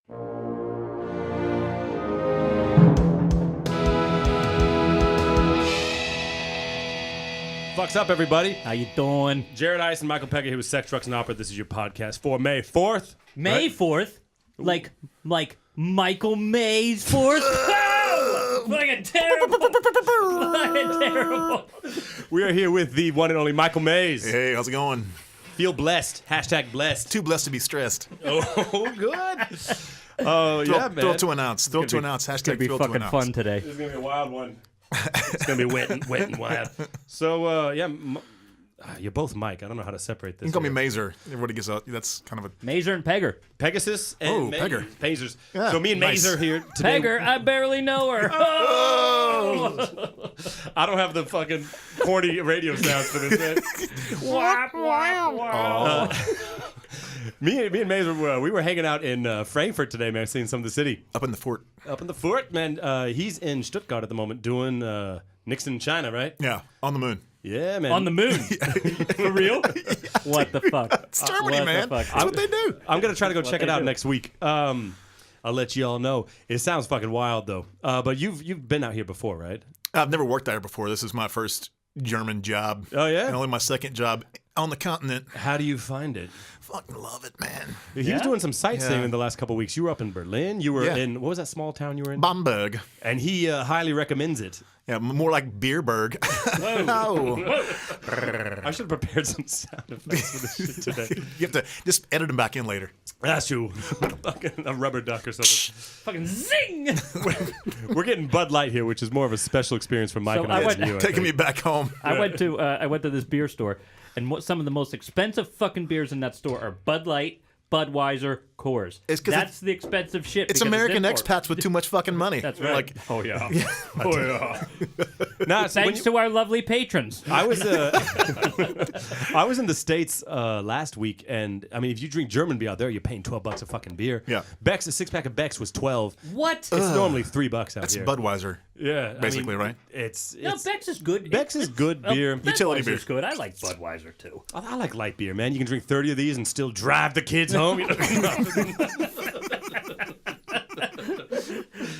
Fucks up, everybody. How you doing? Jared Ice and Michael Pegger here with Sex, Trucks, and Opera. This is your podcast for May 4th. May 4th? Like Michael May's 4th? Fucking terrible. Fucking terrible. We are here with the one and only Michael Mays. Hey, how's it going? Feel blessed. Hashtag blessed. Too blessed to be stressed. Oh, good. Oh, yeah, man. Thrill to announce. Thrill to announce. It's gonna Hashtag be thrill to fucking announce. fun today. This is going to be a wild one. It's going to be wet and wild. So, you're both Mike. I don't know how to separate this. You can call me Mazer. Everybody gets out. That's kind of a... Mazer and Pegger. Pegasus and Pegger. Pagers. Yeah, So me and nice. Mazer here today. Pegger, I barely know her. Oh! I don't have the fucking corny radio sounds for this, man. Me and Mazer, we were hanging out in Frankfurt today, man, seeing some of the city. Up in the fort. Up in the fort, man. He's in Stuttgart at the moment doing Nixon, China, right? Yeah, on the moon. Yeah, man. On the moon. For real? What the fuck? It's Germany, what man. the fuck? That's what they do. I'm going to try to go check it they out do. next week. I'll let you all know. It sounds fucking wild, though. But you've been out here before, right? I've never worked there before. This is my first German job. Oh, yeah? And only my second job on the continent. How do you find it? Fucking love it, man. He was doing some sightseeing Yeah. in the last couple of weeks. You were up in Berlin. You were Yeah. in, what was that small town you were in? Bamberg. And he highly recommends it. Yeah, more like Beerberg. No. I should have prepared some sound effects for this shit today. You have to just edit them back in later. That's true. A rubber duck or something. Fucking zing! We're getting Bud Light here, which is more of a special experience for Mike So and I I. went- than you, I Taking me think. back home. I went to this beer store, and some of the most expensive fucking beers in that store are Bud Light, Budweiser, Coors. It's 'cause That's the expensive shit. It's because American import. expats with too much fucking money. That's right. Like, Oh yeah. Oh, yeah. Nah, so when Thanks to our lovely patrons. I was I was in the States last week, and I mean, if you drink German beer out there, you're paying $12 a fucking beer. Yeah. Beck's, a 6-pack of Beck's was $12. What? It's normally $3 out that's here. Budweiser. Yeah, basically, I mean, right? It's No, Beck's is good. Beck's is good beer. Utility beer. Budweiser's good. I like Budweiser too. I like light beer, man. You can drink 30 of these and still drive the kids home.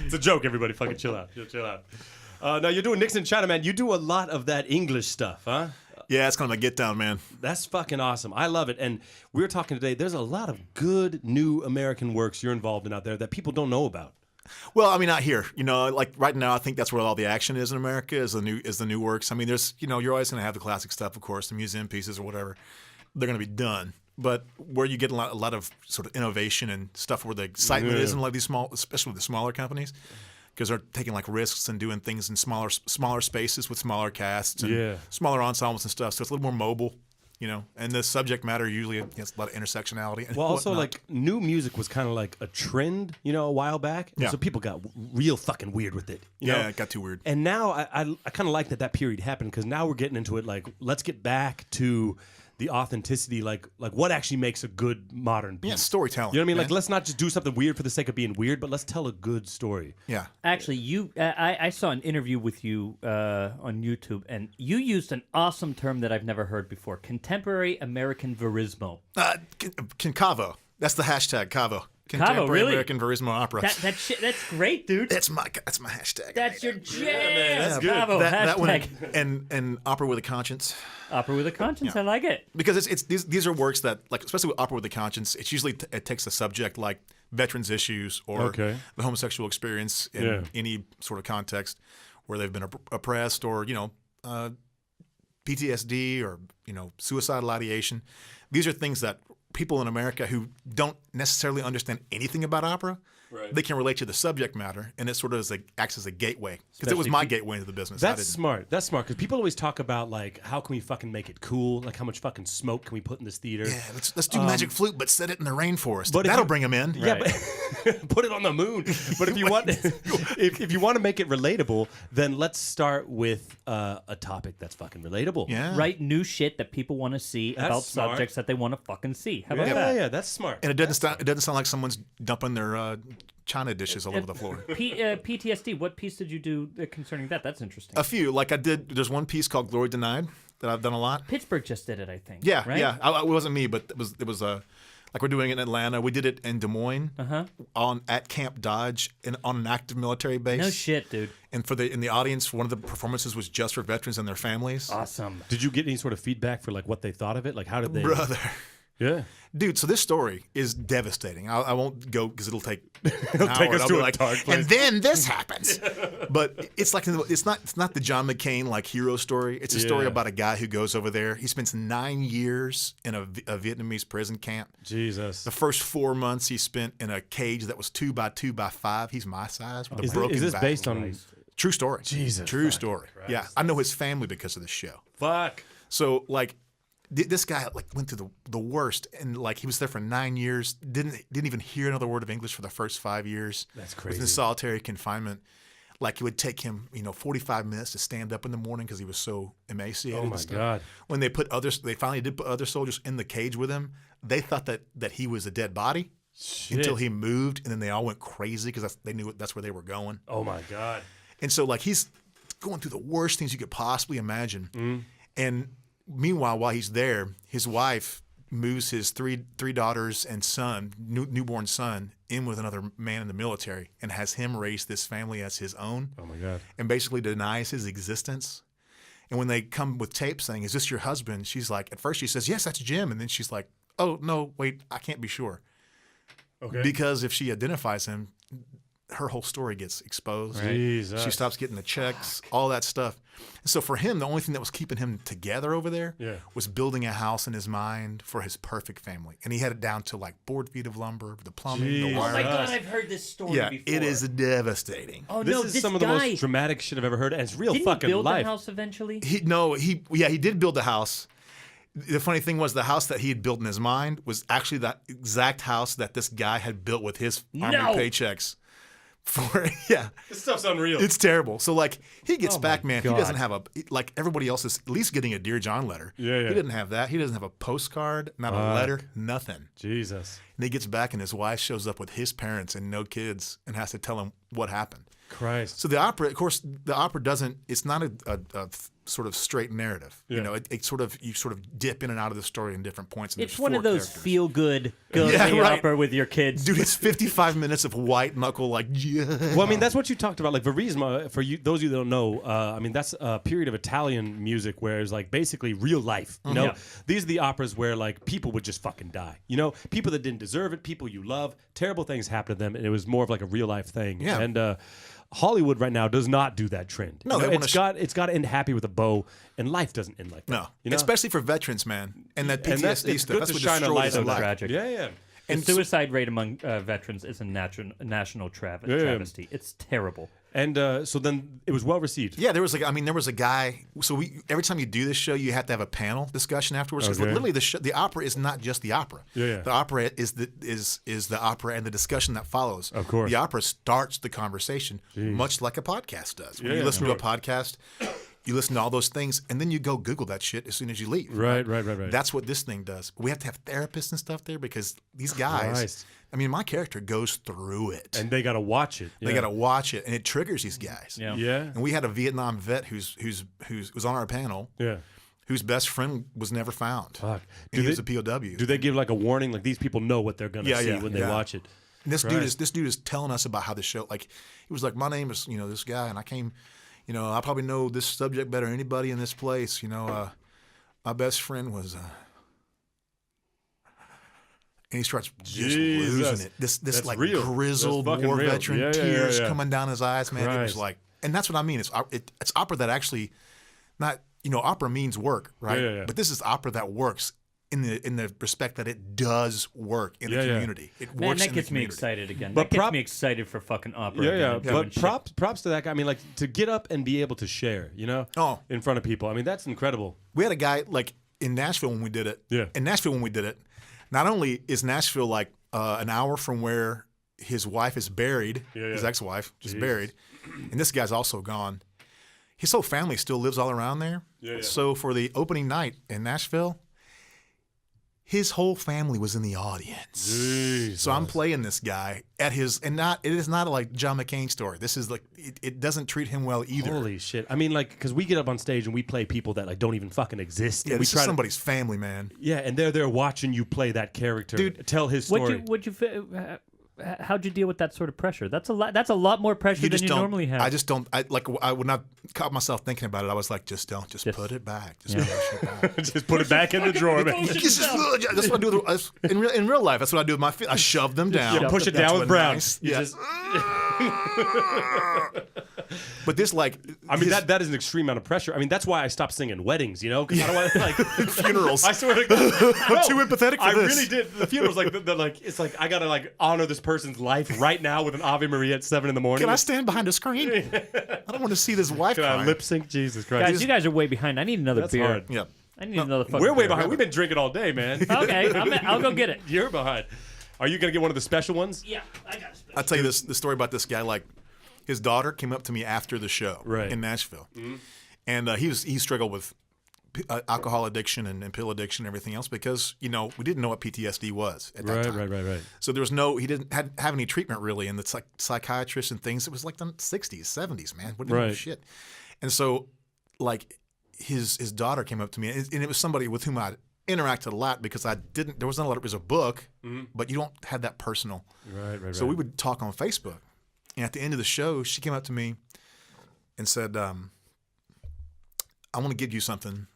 It's a joke, everybody. Fucking chill out. Chill out. Now, you're doing Nixon China, man. You do a lot of that English stuff, huh? Yeah, it's kind of a get down, man. That's fucking awesome. I love it. And we were talking today, there's a lot of good new American works you're involved in out there that people don't know about. Well, I mean, not here. You know, like right now, I think that's where all the action is in America. Is the new works. I mean, there's you're always going to have the classic stuff, of course, the museum pieces or whatever. They're going to be done. But where you get a lot of sort of innovation and stuff where the excitement is in like these small, especially the smaller companies, because they're taking like risks and doing things in smaller spaces with smaller casts and smaller ensembles and stuff. So it's a little more mobile. And the subject matter usually has a lot of intersectionality. And Well, also, whatnot. like, new music was kind of like a trend, a while back. Yeah. So people got real fucking weird with it. You know? it got too weird. And now I kind of like that period happened, because now we're getting into it, like, let's get back to the authenticity, like what actually makes a good modern piece. Yeah, storytelling. You know what I mean? man. Like, let's not just do something weird for the sake of being weird, but let's tell a good story. Yeah. Actually, I saw an interview with you on YouTube, and you used an awesome term that I've never heard before: contemporary American verismo. Cavo. That's the hashtag, Cavo. Contemporary really? American Verismo Opera. That shit. That's great, dude. That's my hashtag. That's your jam. man, that's good. Bravo, that one hashtag. and Opera with a Conscience, Opera with a conscience. I like it. because it's these are works that, like, especially with Opera with a Conscience, it's usually it takes a subject like veterans issues or the homosexual experience in any sort of context where they've been oppressed, or PTSD, or suicidal ideation. These are things that people in America who don't necessarily understand anything about opera, they can relate to the subject matter, and it sort of acts as a gateway. Because it was my gateway into the business. That's smart. That's smart, because people always talk about, like, how can we fucking make it cool? Like, how much fucking smoke can we put in this theater? Yeah, let's do Magic Flute, but set it in the rainforest. But That'll bring them in. Yeah, but put it on the moon. But if you want, if you want to make it relatable, then let's start with a topic that's fucking relatable. Yeah. Write new shit that people want to see about smart. subjects that they want to fucking see. How about that? Yeah, that's smart. And it doesn't sound like someone's dumping their china dishes all over the floor. PTSD. What piece did you do concerning that? That's interesting. A few, like I did. There's one piece called "Glory Denied" that I've done a lot. Pittsburgh just did it, I think. Yeah, right? yeah. It wasn't me, but it was like Like we're doing it in Atlanta. We did it in Des Moines at Camp Dodge on an active military base. No shit, dude. And in the audience, one of the performances was just for veterans and their families. Awesome. Did you get any sort of feedback for like what they thought of it? Like how did they? Brother. Yeah. Dude, so this story is devastating. I won't go because it'll take It'll take us to a dark place. And then this happens. But it's like it's not the John McCain like hero story. It's a story about a guy who goes over there. He spends 9 years in a Vietnamese prison camp. Jesus. The first 4 months he spent in a cage that was 2 by 2 by 5. He's my size with a broken Is this back. based on? True story? Jesus. True story. Christ. Yeah, I know his family because of this show. Fuck. So like. This guy like went through the worst, and like he was there for 9 years. Didn't even hear another word of English for the first 5 years. That's crazy. Was in solitary confinement. Like it would take him 45 minutes to stand up in the morning because he was so emaciated. Oh my God. When they finally did put other soldiers in the cage with him, they thought that he was a dead body until he moved, and then they all went crazy because they knew that's where they were going. Oh my God. And so like he's going through the worst things you could possibly imagine, and. Meanwhile, while he's there, his wife moves his three daughters and son, newborn son, in with another man in the military and has him raise this family as his own. Oh my God. And basically denies his existence. And when they come with tape saying, "Is this your husband?" She's like, at first she says, "Yes, that's Jim." And then she's like, "Oh, no, wait, I can't be sure." Okay. Because if she identifies him, her whole story gets exposed. Right. Jesus. She stops getting the checks, all that stuff. So for him, the only thing that was keeping him together over there was building a house in his mind for his perfect family. And he had it down to like board feet of lumber, the plumbing, the Oh wire. my God, I've heard this story before. It is devastating. Oh This no, is this some of guy, the most dramatic shit I've ever heard, and it's real didn't fucking he build life. the house eventually? He did build the house. The funny thing was the house that he had built in his mind was actually the exact house that this guy had built with his army paychecks. This stuff's unreal. It's terrible. So like he gets back, man. God. He doesn't have like everybody else is at least getting a Dear John letter. Yeah. He didn't have that. He doesn't have a postcard, not a letter, nothing. Jesus. And he gets back and his wife shows up with his parents and no kids and has to tell him what happened. Christ. So the opera, of course, doesn't. It's not a sort of straight narrative. Yeah. You know, you sort of dip in and out of the story in different points. And It's there's one four of those characters. feel good go to the right. opera with your kids. Dude, it's 55 minutes of white knuckle like. Well, I mean, that's what you talked about. Like Verisma, for you, those of you that don't know, I mean, that's a period of Italian music where it's like basically real life. You know, these are the operas where like people would just fucking die. You know, people that didn't deserve it, people you love, terrible things happen to them, and it was more of like a real life thing. Yeah. And Hollywood right now does not do that trend. No, You know, they wanna it's got to end happy with a bow, and life doesn't end like that. No, you know? especially for veterans, man, and that PTSD And that's, it's stuff. good That's to what shine a destroys light his on life. that. Tragic. Yeah. The And suicide rate among veterans is a national travesty. It's terrible. And so then it was well received. Yeah, there was a guy. So every time you do this show, you have to have a panel discussion afterwards. Because Okay. literally, the opera is not just the opera. Yeah. The opera is the opera and the discussion that follows. Of course. The opera starts the conversation, much like a podcast does. When Yeah, you listen to a sure. podcast, you listen to all those things, and then you go Google that shit as soon as you leave. Right. That's what this thing does. We have to have therapists and stuff there because these guys. Christ. I mean, my character goes through it. And they got to watch it. They got to watch it, and it triggers these guys. Yeah. Yeah. And we had a Vietnam vet who's was on our panel, Yeah. whose best friend was never found. Fuck. And he was a POW. Do they give like a warning? Like these people know what they're gonna Yeah, see yeah, when they yeah. watch it. And this Christ. dude is telling us about how the show. Like he was like, my name is this guy, and I came. I probably know this subject better than anybody in this place. My best friend was. And he starts just Jesus. losing it. This That's like real. grizzled That's fucking war real. veteran, Yeah, tears yeah. coming down his eyes, man. It was Christ. like, and that's what I mean. It's opera that actually, not opera means work, right? Yeah. But this is opera that works in the respect that it does work in the Yeah. community. It Man, works that in gets the me community. excited again. But That gets me excited for fucking opera. again and doing But shit. props to that guy. I mean, like to get up and be able to share, Oh. in front of people. I mean, that's incredible. We had a guy like in Nashville when we did it. Yeah. In Nashville when we did it, not only is Nashville like an hour from where his wife is buried, his ex-wife just buried, and this guy's also gone. His whole family still lives all around there. Yeah. So for the opening night in Nashville, His whole family was in the audience. Jesus. So I'm playing this guy at his, and it is not like John McCain story. This is like, it doesn't treat him well either. Holy shit. I mean, like, because we get up on stage and we play people that like don't even fucking exist. Yeah, and we this is somebody's family, man. Yeah, and they're there watching you play that character. Dude, tell his story. How'd you deal with that sort of pressure? That's a lot. That's a lot more pressure than you normally have. I just don't. I would not caught myself thinking about it. I was like, just don't. Just put it back. Just push it back. Just put it back in the drawer, man. That's what I do. In real life, that's what I do with my feet. I shove them down. Yeah, push it That's down with Brown. Nice, You yeah. just- But this, like, I mean, that is an extreme amount of pressure. I mean, that's why I stopped singing weddings, you know? Because I don't want to, like... funerals. I swear to God. I'm too empathetic for I this. really did. The funerals, like, they're like, it's like, I got to, like, honor this person's life right now with an Ave Maria at 7 in the morning. Can I stand behind a screen? I don't want to see this wife Can I crying. lip sync? Jesus Christ. Guys, you guys are way behind. I need another That's beer. hard. Yeah. I need another fucking We're way beer. behind. We've been drinking all day, man. Okay, I'll go get it. You're behind. Are you going to get one of the special ones? Yeah, I got it. I'll tell you the story about this guy. Like, his daughter came up to me after the show in Nashville. Mm-hmm. And he struggled with alcohol addiction and pill addiction and everything else because, you know, we didn't know what PTSD was at that time. Right. So there was he didn't have any treatment really. And it's like psychiatrists and things. It was like the 60s, 70s, man. What didn't know shit. And so, like, his daughter came up to me, and it was somebody with whom I interacted a lot because there was not a lot. It was a book, but you don't have that personal. Right. So we would talk on Facebook. And at the end of the show, she came up to me and said, I want to give you something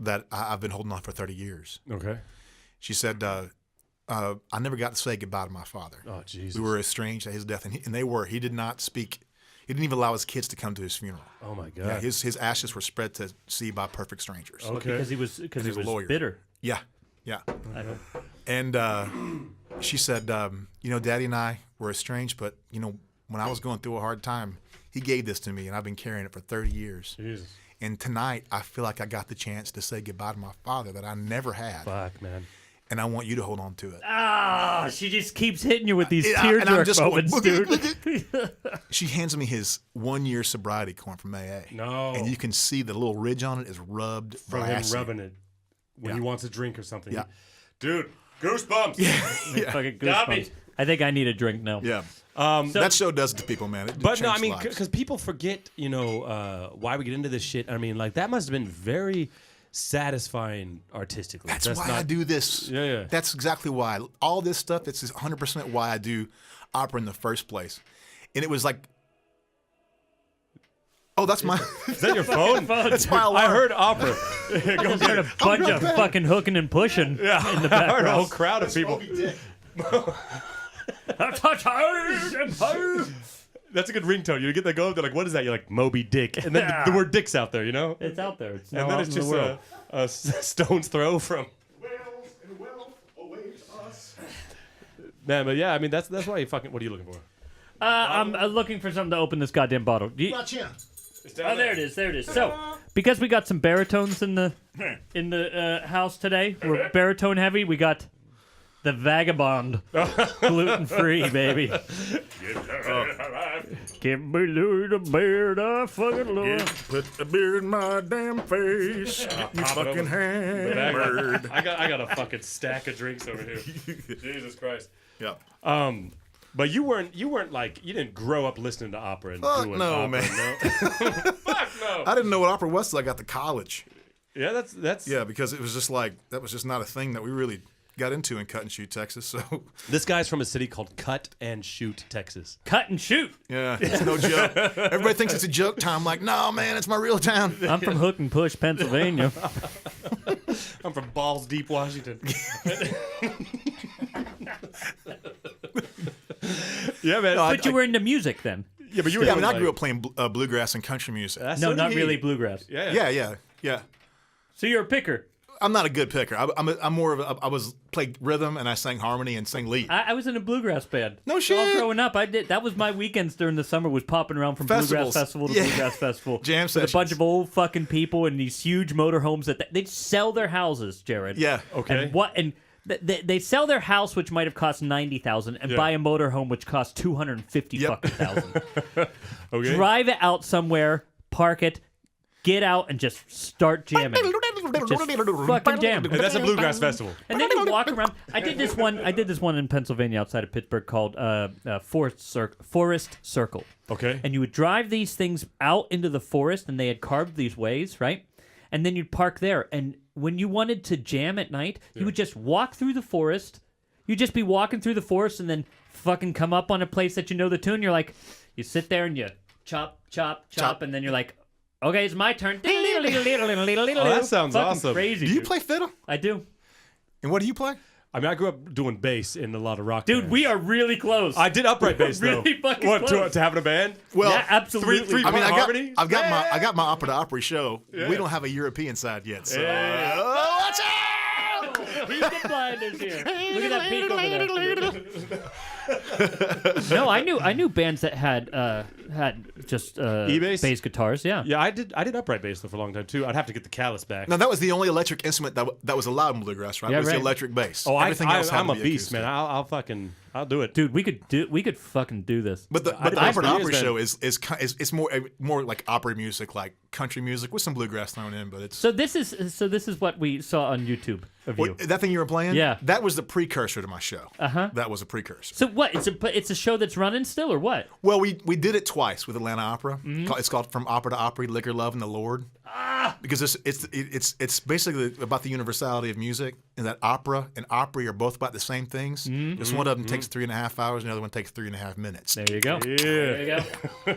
that I've been holding on for 30 years. Okay. She said, I never got to say goodbye to my father. Oh, Jesus. We were estranged at his death, and he did not speak. He didn't even allow his kids to come to his funeral. Oh, my God. Yeah, his ashes were spread to sea by perfect strangers. Okay. Because he was a lawyer. bitter. Yeah. I don't. And she said, you know, Daddy and I were estranged, but, you know, when I was going through a hard time, he gave this to me, and I've been carrying it for 30 years. Jesus. And tonight, I feel like I got the chance to say goodbye to my father that I never had. Fuck, man. And I want you to hold on to it. Ah, she just keeps hitting you with these And I'm tearjerk just moments, going, dude. She hands me his 1-year sobriety card from AA. No. And you can see the little ridge on it is rubbed From him brassy. rubbing it when he wants a drink or something. Yeah. Dude, goosebumps. Yeah. Fucking Got me. goosebumps. I think I need a drink now. Yeah. So- That show does it to people, man. It But no, I changed mean, lives. because people forget, you know, why we get into this shit. I mean, like, that must have been very satisfying artistically. That's why I do this. Yeah. That's exactly why. All this stuff, it's 100% why I do opera in the first place. And it was like, oh, that's my... Is that your phone? That's my alarm. I heard opera. I just heard a bunch of fucking hooking and pushing Yeah, in the I heard a whole background. crowd of people. That's a good ringtone. You get that go, they're like, what is that? You're like, Moby Dick. And then the word dick's out there, you know? It's out there. It's And now then out it's in the just world. a stone's throw from... Man, but yeah, I mean, that's why you fucking... What are you looking for? I'm looking for something to open this goddamn bottle. Oh, there it is. There it is. So, because we got some baritones in the house today, we're baritone heavy. We got the Vagabond, gluten free, baby. Can't believe the beard I fucking love. Put the beer in my damn face. Get me fucking hammered. I got a fucking stack of drinks over here. Jesus Christ. Yeah. But you weren't like, you didn't grow up listening to opera and Fuck doing no, opera, man. no? Fuck no. I didn't know what opera was till I got to college. Yeah, that's Yeah, because it was just like, that was just not a thing that we really got into in Cut and Shoot, Texas. So, This guy's from a city called Cut and Shoot, Texas. Cut and shoot. yeah, it's no joke. Everybody thinks it's a joke time. I'm like, no, man, it's my real town. I'm from Hook and Push, Pennsylvania. I'm from Balls Deep, Washington. Yeah, man. But you were into music then. Yeah, but you were. Yeah, I mean, I like- grew up playing bluegrass and country music. So No, did not he. really bluegrass. Yeah. Yeah. So you're a picker. I'm not a good picker. I'm more of I was played rhythm and I sang harmony and sang lead. I was in a bluegrass band. No All shit. growing up, I did. That was my weekends during the summer. Was popping around from Festivals. bluegrass festival to Yeah. bluegrass festival. Jam with a bunch sessions. of old fucking people in these huge motorhomes that they'd sell their houses, Jared. Yeah. Okay. And what and they sell their house, which might have cost $90,000, and buy a motorhome, which costs $250 Yep. fucking thousand. Okay. Drive it out somewhere, park it, get out, and just start jamming. fucking jam. And that's a bluegrass festival. And then you walk around. I did this one in Pennsylvania outside of Pittsburgh called Forest Circle. Okay. And you would drive these things out into the forest, and they had carved these ways, right? And then you'd park there. And when you wanted to jam at night, you would just walk through the forest. You'd just be walking through the forest and then fucking come up on a place that you know the tune. You're like, you sit there and you chop, and then you're like, okay, it's my turn. Oh, that sounds awesome. Crazy. Do you dude. play fiddle? I do. And what do you play? I mean, I grew up doing bass in a lot of rock Dude, bands. we are really close. I did upright bass though. Really fucking what close. to having a band? Well, yeah, absolutely. three I mean, harmony? I got my opera to opera show. We don't have a European side yet, so watch out! He's the blinders here. Look at that peak over there. No, I knew bands that had just E-bass? bass guitars. Yeah. Yeah, I did upright bass though for a long time too. I'd have to get the callus back. Now that was the only electric instrument that was allowed in bluegrass, right? Yeah, was right. the electric bass. Oh, Everything else had I'm to a be beast, acoustic. man. I'll do it. Dude, we could fucking do this. But the I did opera to for years, opera man. show is more like opera music, like country music with some bluegrass thrown in. But it's So this is what we saw on YouTube of you. that thing you were playing. Yeah. that was the precursor to my show. That was a precursor. So what? It's a show that's running still, or what? Well, we did it twice with Atlanta Opera. It's called From Opera to Opry, Liquor, Love, and the Lord. Because it's basically about the universality of music, and that opera and Opry are both about the same things. Just one of them takes 3.5 hours, and the other one takes 3.5 minutes. There you go. Yeah. There you go. Yeah,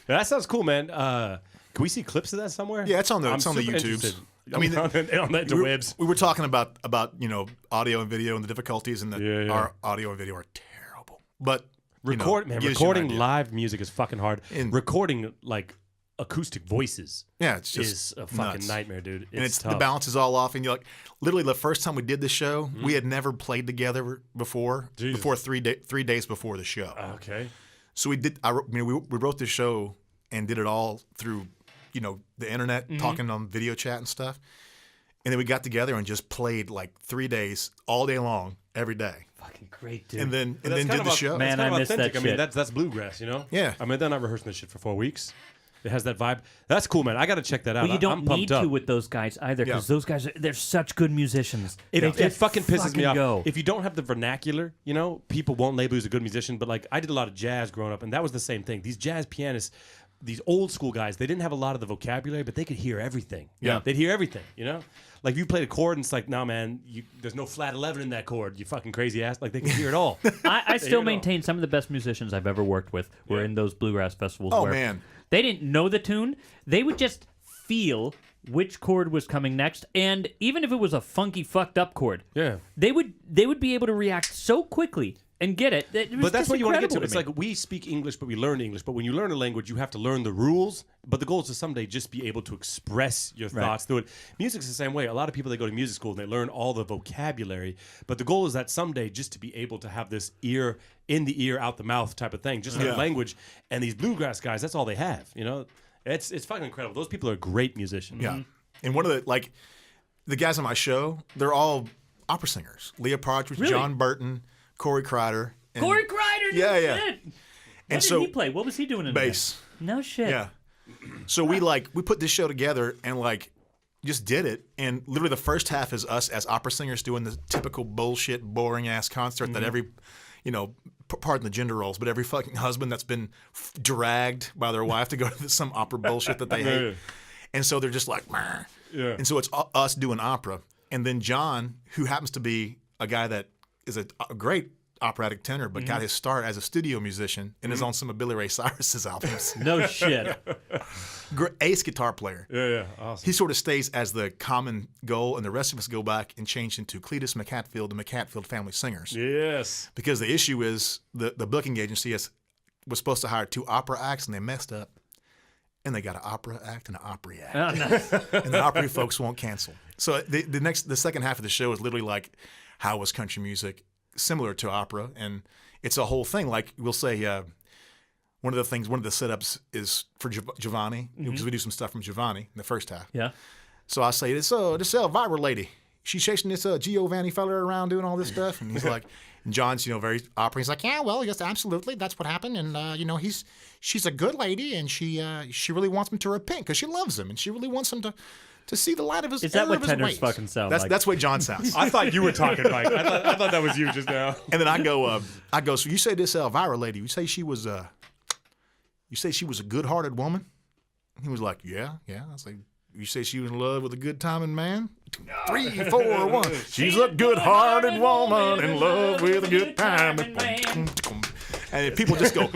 that sounds cool, man. Can we see clips of that somewhere? Yeah, it's on the I'm YouTubes. interested. I mean, on the interwebs. we were talking about audio and video and the difficulties, and Yeah. our audio and video are terrible. But Recording idea. live music is fucking hard. And- Recording like acoustic voices Yeah, it's is just a fucking nuts. nightmare, dude. And it's tough. the balance is all off, and you're like, literally the first time we did the show, we had never played together before. Jesus. Before 3 days before the show. Okay. So we did. We wrote the show and did it all through, the internet, talking on video chat and stuff. And then we got together and just played like 3 days, all day long, every day, Fucking great, dude. and then That's did kind the of show. Man, That's kind I of miss that authentic. I mean, shit. that's bluegrass, you know. Yeah. I mean, they're not rehearsing this shit for 4 weeks. It has that vibe. That's cool, man. I got to check that out. But you don't I'm pumped need up. to with those guys either, because those guys they're such good musicians. It They it just fucking pisses me fucking off. go. If you don't have the vernacular, people won't label you as a good musician. But like, I did a lot of jazz growing up, and that was the same thing. These jazz pianists, these old school guys, they didn't have a lot of the vocabulary, but they could hear everything. Yeah. They'd hear everything, Like, if you played a chord, and it's like, nah, man, there's no flat 11 in that chord. You fucking crazy ass. Like, they can hear it all. I still hear it all. maintain some of the best musicians I've ever worked with were in those bluegrass festivals. Oh, where man. they didn't know the tune; they would just feel which chord was coming next, and even if it was a funky, fucked up chord, Yeah. they would be able to react so quickly and get it. It was But that's just what you want to get to. incredible It's me. like we speak English, but we learn English. But when you learn a language, you have to learn the rules. But the goal is to someday just be able to express your thoughts through it. Music's the same way. A lot of people, they go to music school and they learn all the vocabulary. But the goal is that someday just to be able to have this ear in the ear, out the mouth type of thing, just like language. And these bluegrass guys, that's all they have. It's fucking incredible. Those people are great musicians. Yeah. And one of the guys on my show, they're all opera singers. Leah Partridge, Really? John Burton, Corey Kreider. And Corey Kreider. Yeah, no yeah. Shit. What And did so- he play? What was he doing in bass. there? No shit. Yeah. So we put this show together and just did it. And literally the first half is us as opera singers doing the typical bullshit, boring ass concert that every, pardon the gender roles, but every fucking husband that's been dragged by their wife to go to some opera bullshit that they hate. And so they're just like, "Meh." Yeah. And so it's us doing opera. And then John, who happens to be a guy that is a great operatic tenor, but got his start as a studio musician and is on some of Billy Ray Cyrus's albums. No shit. Ace guitar player. Yeah. Awesome. He sort of stays as the common goal, and the rest of us go back and change into Cletus McHatfield and McHatfield Family Singers. Yes. Because the issue is the booking agency was supposed to hire 2 opera acts, and they messed up. And they got an opera act and an Opry act. Oh, nice. And the Opry folks won't cancel. So the second half of the show is literally like, how was country music similar to opera? And it's a whole thing. Like we'll say, one of the setups is for Giovanni, because we do some stuff from Giovanni in the first half. Yeah. So I say, this Elvira lady, she's chasing this Giovanni feller around doing all this stuff. And he's like, and John's, very opera. He's like, yeah, well, yes, absolutely. That's what happened. And, she's a good lady, and she really wants him to repent because she loves him, and she really wants him to see the light of his. Is that what tenors ways. fucking sound That's like? that's what John sounds. I thought you were talking, Mike. I thought that was you just now. And then I go. So you say this Elvira lady? You say she was a good-hearted woman? He was like, yeah. I was like, you say she was in love with a good-timing man? 3, 4, 1. She's a good-hearted woman in love with a good-timing man. And people just go,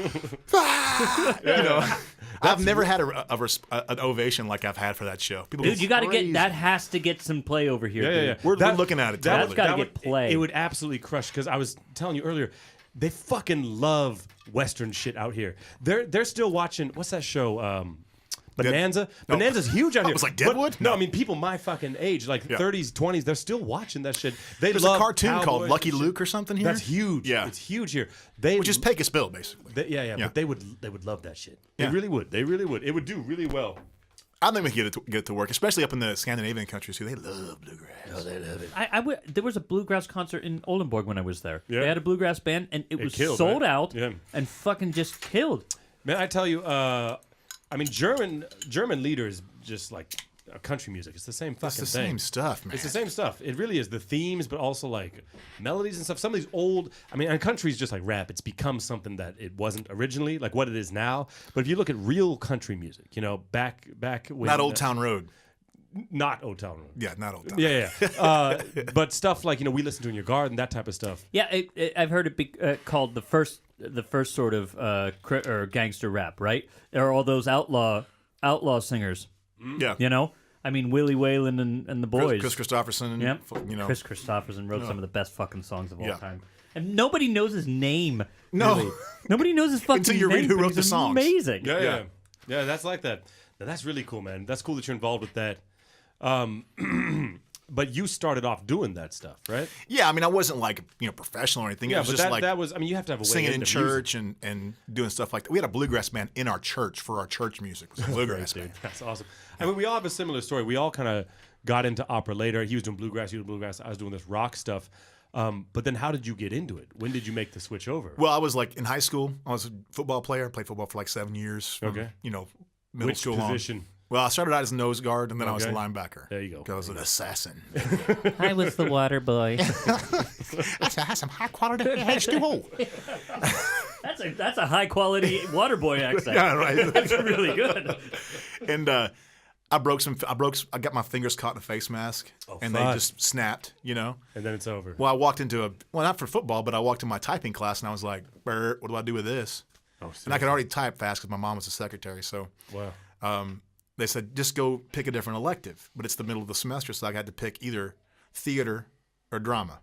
ah! You know. I've never had an ovation like I've had for that show. People Dude, go you got to crazy. get that. Has to get some play over here. Dude. Yeah. We're looking at it. That's Totally. gotta get play. It would absolutely crush because I was telling you earlier, they fucking love Western shit out here. They're still watching. What's that show? Bonanza. Bonanza's huge out here. It was like Deadwood? No, I mean people my fucking age, like 30s, 20s. They're still watching that shit. There's love a cartoon cowboys called Lucky and shit. Luke or something here. That's huge. Yeah. It's huge here. Which is Pecos Bill, basically. Yeah. But they would love that shit. Yeah. They really would. They really would. It would do really well. I think we can get it to work, especially up in the Scandinavian countries too. They love bluegrass. Oh, they love it. There was a bluegrass concert in Oldenburg when I was there. Yeah. They had a bluegrass band, and it was killed, sold right? out Yeah. and fucking just killed. Man, I tell you, I mean, German leaders just like country music. It's the same fucking It's the thing. same stuff, man. It's the same stuff. It really is. The themes, but also like melodies and stuff. Some of these old, I mean, and country's just like rap. It's become something that it wasn't originally, like what it is now. But if you look at real country music, you know, back when Not Old Town Road. not Old Town Road. Yeah, not Old Town. Yeah. But stuff like we listen to in your garden, that type of stuff. Yeah, I've heard it be called the first sort of or gangster rap, right? There are all those outlaw singers. Yeah. You know, I mean Willie Whalen and the boys. Chris Christopherson. Yep. You know. Chris Christopherson wrote some of the best fucking songs of all Yeah. time. And nobody knows his name. No. Really. Nobody knows his fucking Until you name. read who but wrote he's the songs. Amazing. Yeah. That's like that. Now, that's really cool, man. That's cool that you're involved with that. But you started off doing that stuff, right? Yeah, I mean, I wasn't like professional or anything. Yeah, it was but just like that was. I mean, you have to have a way singing in into church and doing stuff like that. We had a bluegrass band in our church for our church music. It was a bluegrass Dude, band. that's awesome. I mean, we all have a similar story. We all kind of got into opera later. He was doing bluegrass. You were doing bluegrass. I was doing this rock stuff. But then, how did you get into it? When did you make the switch over? Well, I was like in high school. I was a football player. I played football for like 7 years. From, Okay. Middle Which school position? on. Well, I started out as a nose guard, and then I was a Okay. linebacker. There you go. I was an assassin. I was the water boy. That's some high quality H2O. That's a high quality water boy accent. Yeah, right. That's really good. And I got my fingers caught in a face mask, and they fuck. just snapped. And then it's over. Well, I walked into not for football, but I walked in my typing class, and I was like, what do I do with this? Oh, And I could already type fast because my mom was a secretary. So wow. they said, just go pick a different elective. But it's the middle of the semester, so I had to pick either theater or drama.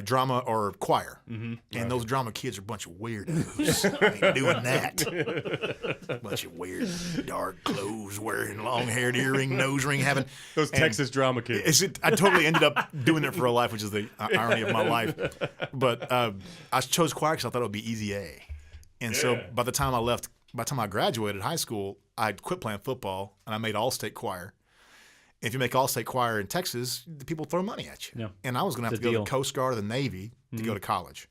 Drama or choir. Mm-hmm. And those drama kids are a bunch of weirdos. Ain't doing that. Bunch of weird, dark clothes, wearing long-haired earring, nose ring, having Those Texas drama kids. I totally ended up doing it for a life, which is the irony of my life. But I chose choir because I thought it would be easy A. And so by the time I graduated high school, I quit playing football and I made all-state choir. If you make all-state choir in Texas, the people throw money at you. Yeah. And I was going to have to go deal. to the Coast Guard or the Navy to go to college.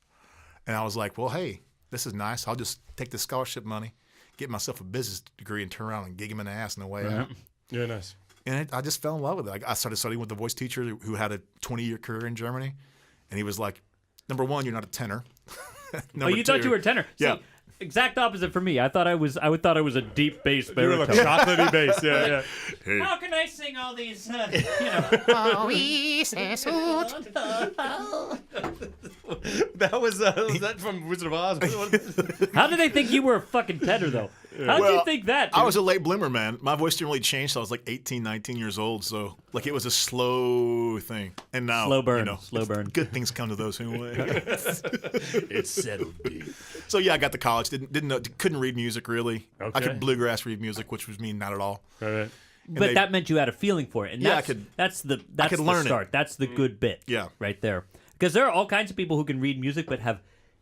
And I was like, well, hey, this is nice. I'll just take the scholarship money, get myself a business degree, and turn around and gig him in the ass on the way out. Yeah, nice. And I just fell in love with it. I started studying with the voice teacher who had a 20-year career in Germany. And he was like, number one, you're not a tenor. You thought you were a tenor. Yeah. See, exact opposite for me. I thought I was a deep bass You were baritone. like chocolatey bass. Yeah. How can I sing all these? That was that from Wizard of Oz? How did they think you were a fucking tenor though? How did you think that? Dude? I was a late bloomer, man. My voice didn't really change till I was like 18, 19 years old. So like it was a slow thing. And now Slow burn, slow burn. Good things come to those who wait. It's settled deep. So yeah, I got to college. Didn't know, couldn't read music really. I Okay. could bluegrass read music, which was me not at all. All right. But that meant you had a feeling for it, and Yeah, I that's could- that's the could learn it. start. That's the good bit. Yeah. right there. Because there are all kinds of people who can read music but have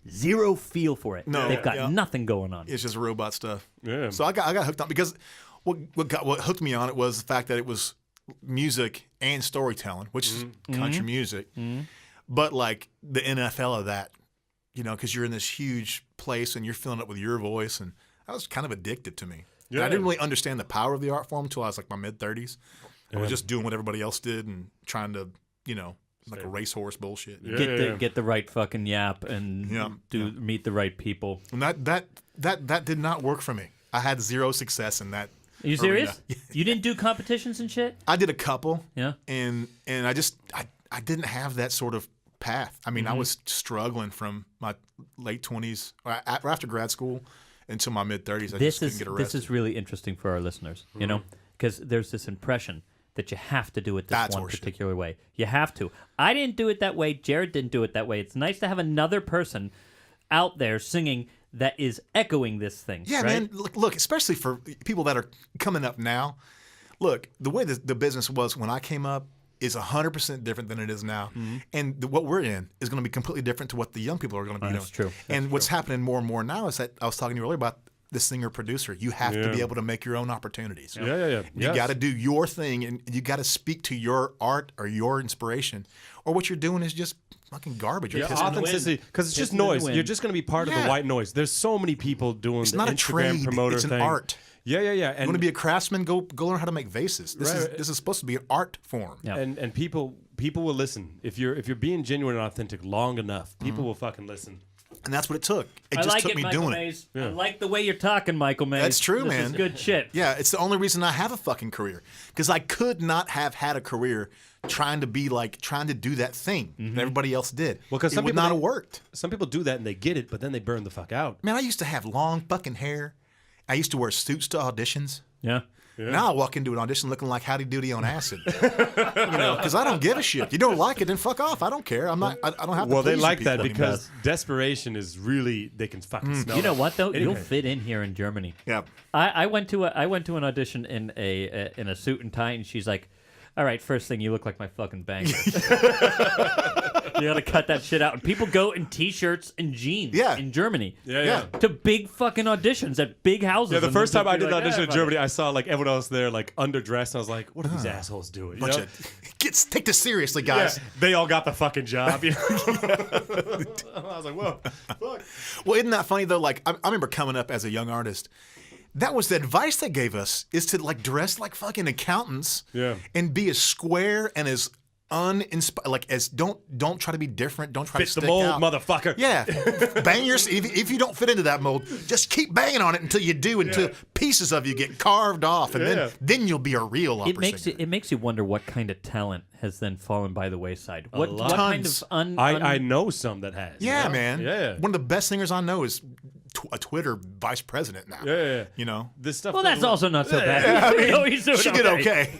zero feel for it. No, they've got yeah. nothing going on. It's just robot stuff. Yeah. So I got hooked on because what hooked me on it was the fact that it was music and storytelling, which is country music, but like the NFL of that, because you're in this huge place and you're filling it with your voice, and that was kind of addictive to me. And I didn't really understand the power of the art form until I was like my mid-30s. I was just doing what everybody else did and trying to, like a racehorse bullshit. Get the right fucking yap and meet the right people. And that did not work for me. I had zero success in that. Are you serious? You didn't do competitions and shit? I did a couple. Yeah. And I didn't have that sort of path. I mean, I was struggling from my late 20s or after grad school until my mid 30s. I just couldn't get arrested. This is really interesting for our listeners, because there's this impression that you have to do it this one particular way. You have to. I didn't do it that way. Jared didn't do it that way. It's nice to have another person out there singing that is echoing this thing. Yeah, right? man. Look, especially for people that are coming up now. Look, the way the business was when I came up is 100% different than it is now. And what we're in is going to be completely different to what the young people are going to be doing. That's true. And what's happening more and more now is that I was talking to you earlier about the singer-producer. You have to be able to make your own opportunities. Yeah. You got to do your thing, and you got to speak to your art or your inspiration. Or what you're doing is just fucking garbage. Yeah, authenticity, because it's just noise. You're just going to be part of the white noise. There's so many people doing it's the not Instagram a trade, promoter it's an thing. art. Yeah. And you want to be a craftsman? Go learn how to make vases. This is supposed to be an art form. Yeah. And people will listen if you're being genuine and authentic long enough. People will fucking listen. And that's what it took. It I just like took it, me Michael doing Mays. it. I like the way you're talking, Michael Mays. That's true, this man. Is good shit. Yeah, it's the only reason I have a fucking career. Because I could not have had a career trying to do that thing that everybody else did. Well, because it would not have worked. Some people do that and they get it, but then they burn the fuck out. Man, I used to have long fucking hair. I used to wear suits to auditions. Yeah. Now I walk into an audition looking like Howdy Doody on acid. Because I don't give a shit. You don't like it, then fuck off. I don't care. I'm not. I don't have to. Well, they please like you that people because anymore. desperation is really they can fucking smell. You know it. what though? Anyway. You'll fit in here in Germany. Yeah. I went to an audition in a suit and tie, and she's like, "All right, first thing, you look like my fucking banger. You gotta cut that shit out." And people go in t-shirts and jeans. In Germany. Yeah. To big fucking auditions at big houses. Yeah, the and first they'll time I just did be the like, audition in fuck Germany, it. I saw like everyone else there like underdressed, and I was like, "What are these assholes doing?" You know? Take this seriously, guys. Yeah, they all got the fucking job. You know? I was like, "Whoa, fuck." Well, isn't that funny though? Like I remember coming up as a young artist. That was the advice they gave us: is to like dress like fucking accountants, and be as square and as uninspired. Like as don't try to be different. Don't try Fit to stick the mold, out. motherfucker. Yeah, bang your. If you don't fit into that mold, just keep banging on it until you do. Until pieces of you get carved off, and then you'll be a real opera singer. It makes you wonder what kind of talent has then fallen by the wayside. What lot. kind of I know some that has. Yeah, you know? man. Yeah. One of the best singers I know is a Twitter vice president now. Yeah. You know, This stuff. Well, that's also not so bad. I mean, He's doing she did okay.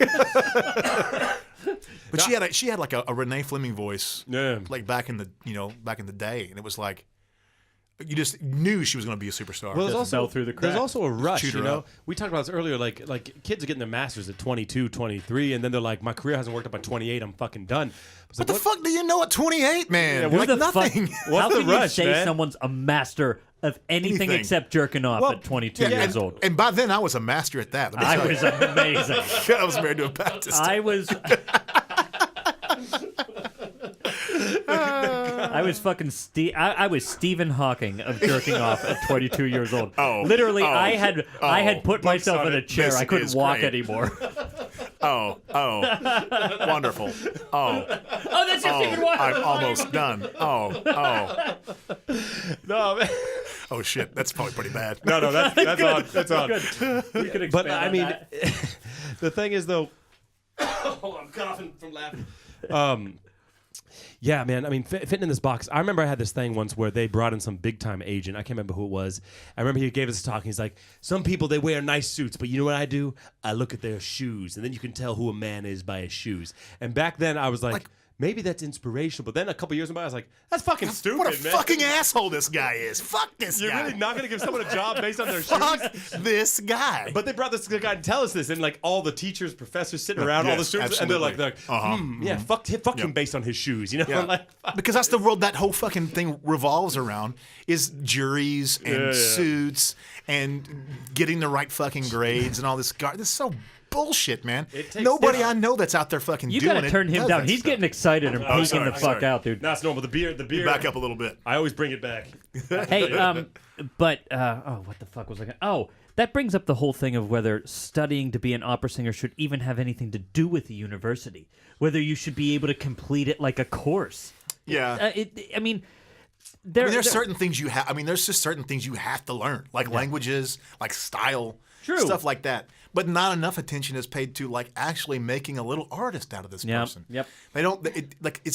But she had like a Renee Fleming voice, like back in the day, and it was like you just knew she was going to be a superstar. Well, through the cracks. there's also a rush, Shoot her you know. up. We talked about this earlier, like kids are getting their masters at 22, 23, and then they're like, my career hasn't worked out by 28, I'm fucking done. It's what like, the fuck do you know at 28, man? Yeah, Who like the nothing. Fuck, What's how the can rush, you say man? someone's a master of anything except jerking off Well, at 22 years old? And by then, I was a master at that. Let me I tell you. was amazing. I was married to a Baptist. I was fucking I was Stephen Hawking of jerking off at 22 years old. Literally, I had put myself in a chair. I couldn't walk anymore. Wonderful. That's just even one. I'm almost done. no, man. Oh shit, that's probably pretty bad. No, that's on. That's on. You could expand But I on mean, that. the thing is though, I'm coughing from laughing. Yeah, man. I mean, fitting in this box. I remember I had this thing once where they brought in some big time agent. I can't remember who it was. I remember he gave us a talk. And he's like, some people they wear nice suits, but you know what I do? I look at their shoes, and then you can tell who a man is by his shoes. And back then, I was like maybe that's inspirational. But then a couple years went by, I was like, that's fucking stupid, What a man. fucking asshole this guy is. Fuck this You're guy. really not gonna give someone a job based on their Fuck shoes? this guy. But they brought this guy to tell us this, and like all the teachers, professors sitting around, all the Yes, students, and they're like, yeah, fuck him based on his shoes, you know? Yeah. Like, fuck. Because that's the world that whole fucking thing revolves around is juries and suits and getting the right fucking grades and all this. This is so bullshit, man. takes Nobody skill. I know that's out there fucking You doing gotta it turn him does down. that He's stuff. getting excited and peeking the fuck out, dude. That's normal. The beer. Back up a little bit. I always bring it back. Hey, but what the fuck was I gonna? Oh, that brings up the whole thing of whether studying to be an opera singer should even have anything to do with the university. Whether you should be able to complete it like a course. Yeah. I mean, there's certain things you have. I mean, there's just certain things you have to learn, like languages, like style, True. stuff like that. But not enough attention is paid to like actually making a little artist out of this person. Yep. They don't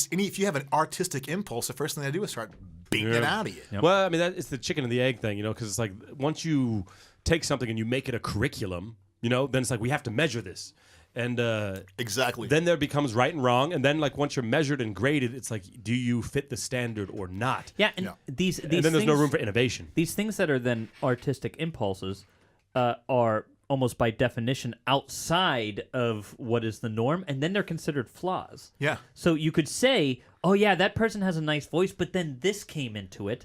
if you have an artistic impulse, the first thing they do is start beating it out of you. Yep. Well, I mean, it's the chicken and the egg thing, because it's like once you take something and you make it a curriculum, then it's like we have to measure this. And Exactly. then there becomes right and wrong, and then like once you're measured and graded, it's like, do you fit the standard or not? Yeah, and these And then there's no room for innovation. These things that are then artistic impulses are almost by definition outside of what is the norm, and then they're considered flaws. Yeah. So you could say, oh yeah, that person has a nice voice, but then this came into it.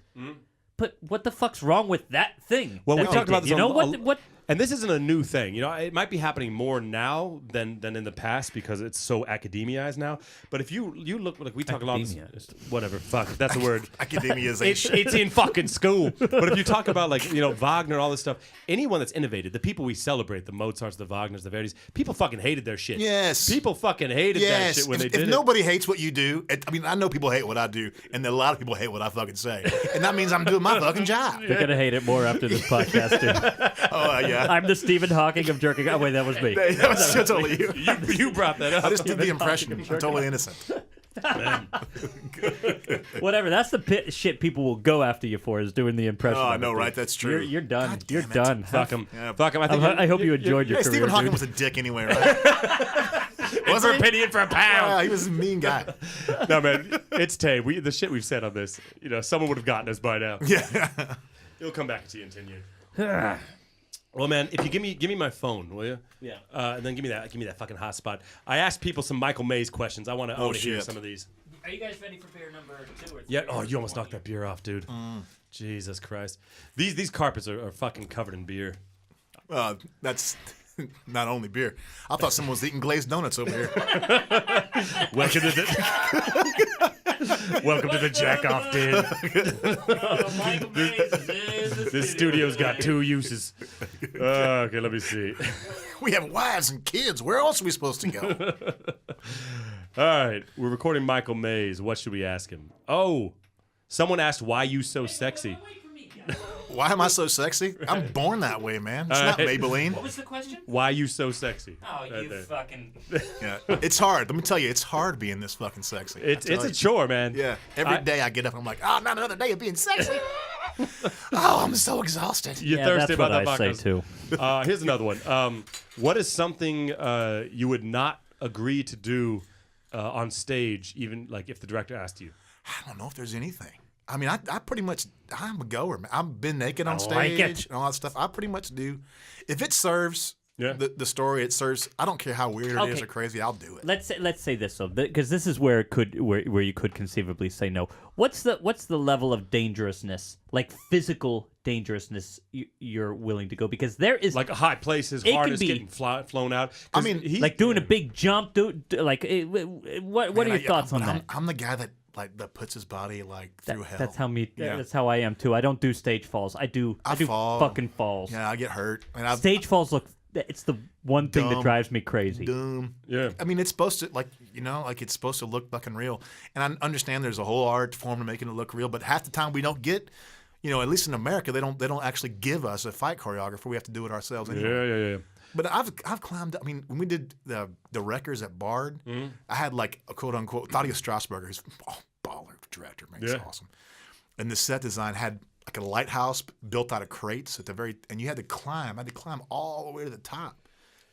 But what the fuck's wrong with that thing? Well, that we they talked about did? this. What? And this isn't a new thing. It might be happening more now than in the past because it's so academiazed now. But if you look, like we talk a lot, whatever, fuck, that's a word. Academiazation. It's in fucking school. But if you talk about like Wagner, all this stuff, anyone that's innovated, the people we celebrate, the Mozarts, the Wagners, the Verdis, people fucking hated their shit. Yes. People fucking hated that shit when they did if it. nobody hates what you do, I know people hate what I do, and a lot of people hate what I fucking say, and that means I'm doing my fucking job. They're gonna hate it more after this podcast, too. Oh yeah. I'm the Stephen Hawking of jerking. Oh wait, that was me. That was totally you. You brought that up. I just did the impression. I'm totally innocent. Whatever. That's the shit people will go after you for is doing the impression. Oh, I of know, it, right? dude. That's true. You're done. God You're damn it. done. Fuck him. Yeah. Fuck him. I hope you enjoyed your Hey, career. Stephen Hawking dude. was a dick anyway, right? In for a penny, in for a pound. Yeah, he was a mean guy. No, man, it's Tay. The shit we've said on this, someone would have gotten us by now. Yeah. It'll come back to you, continue. Well, man, if you give me my phone, will you? Yeah. And then give me that fucking hotspot. I asked people some Michael Mays questions. I want to hear shit. some of these. Are you guys ready for beer number 2 or 3? Yeah. Oh, you almost knocked that beer off, dude. Jesus Christ. These carpets are fucking covered in beer. That's not only beer. I thought someone was eating glazed donuts over here. Welcome to the jack off den. Michael Mays is in This studio's got 2 uses. Okay, let me see. We have wives and kids. Where else are we supposed to go? All right, we're recording Michael Mays. What should we ask him? Oh, someone asked, why you so sexy? Why am I so sexy? I'm born that way, man. It's not Maybelline. What was the question? Why you so sexy? Oh, you fucking... Yeah, it's hard. Let me tell you, it's hard being this fucking sexy. It's a chore, man. Yeah, every day I get up and I'm like, oh, not another day of being sexy. Oh, I'm so exhausted. You're thirsty that's about what that I say too. Here's another one. What is something you would not agree to do on stage, even like if the director asked you? I don't know if there's anything. I mean, I pretty much, I'm a goer, man. I've been naked on like stage it. and all that stuff. I pretty much do. If it serves the story, it serves. I don't care how weird it is or crazy. I'll do it. Let's say this though, because this is where where you could conceivably say no. What's the level of dangerousness, like physical dangerousness, you're willing to go? Because there is Like high places, It hard could is be- getting flown out. I mean, like doing a big jump. What are your thoughts on that? I'm the guy that puts his body through hell. That's how That's how I am too. I don't do stage falls. I do fall. fucking falls. Yeah, I get hurt. And Stage falls look. It's the one thing that Dumb. drives me crazy. Dumb. Yeah. I mean, it's supposed to it's supposed to look fucking real. And I understand there's a whole art form to making it look real, but half the time we don't get, at least in America, they don't actually give us a fight choreographer. We have to do it ourselves anyway. Yeah. But I've climbed. I mean, when we did the Wreckers at Bard, I had like a quote unquote Thaddeus Strasberger, who's baller director, man, he's awesome. And the set design had like a lighthouse built out of crates at the and you had to climb. I had to climb all the way to the top.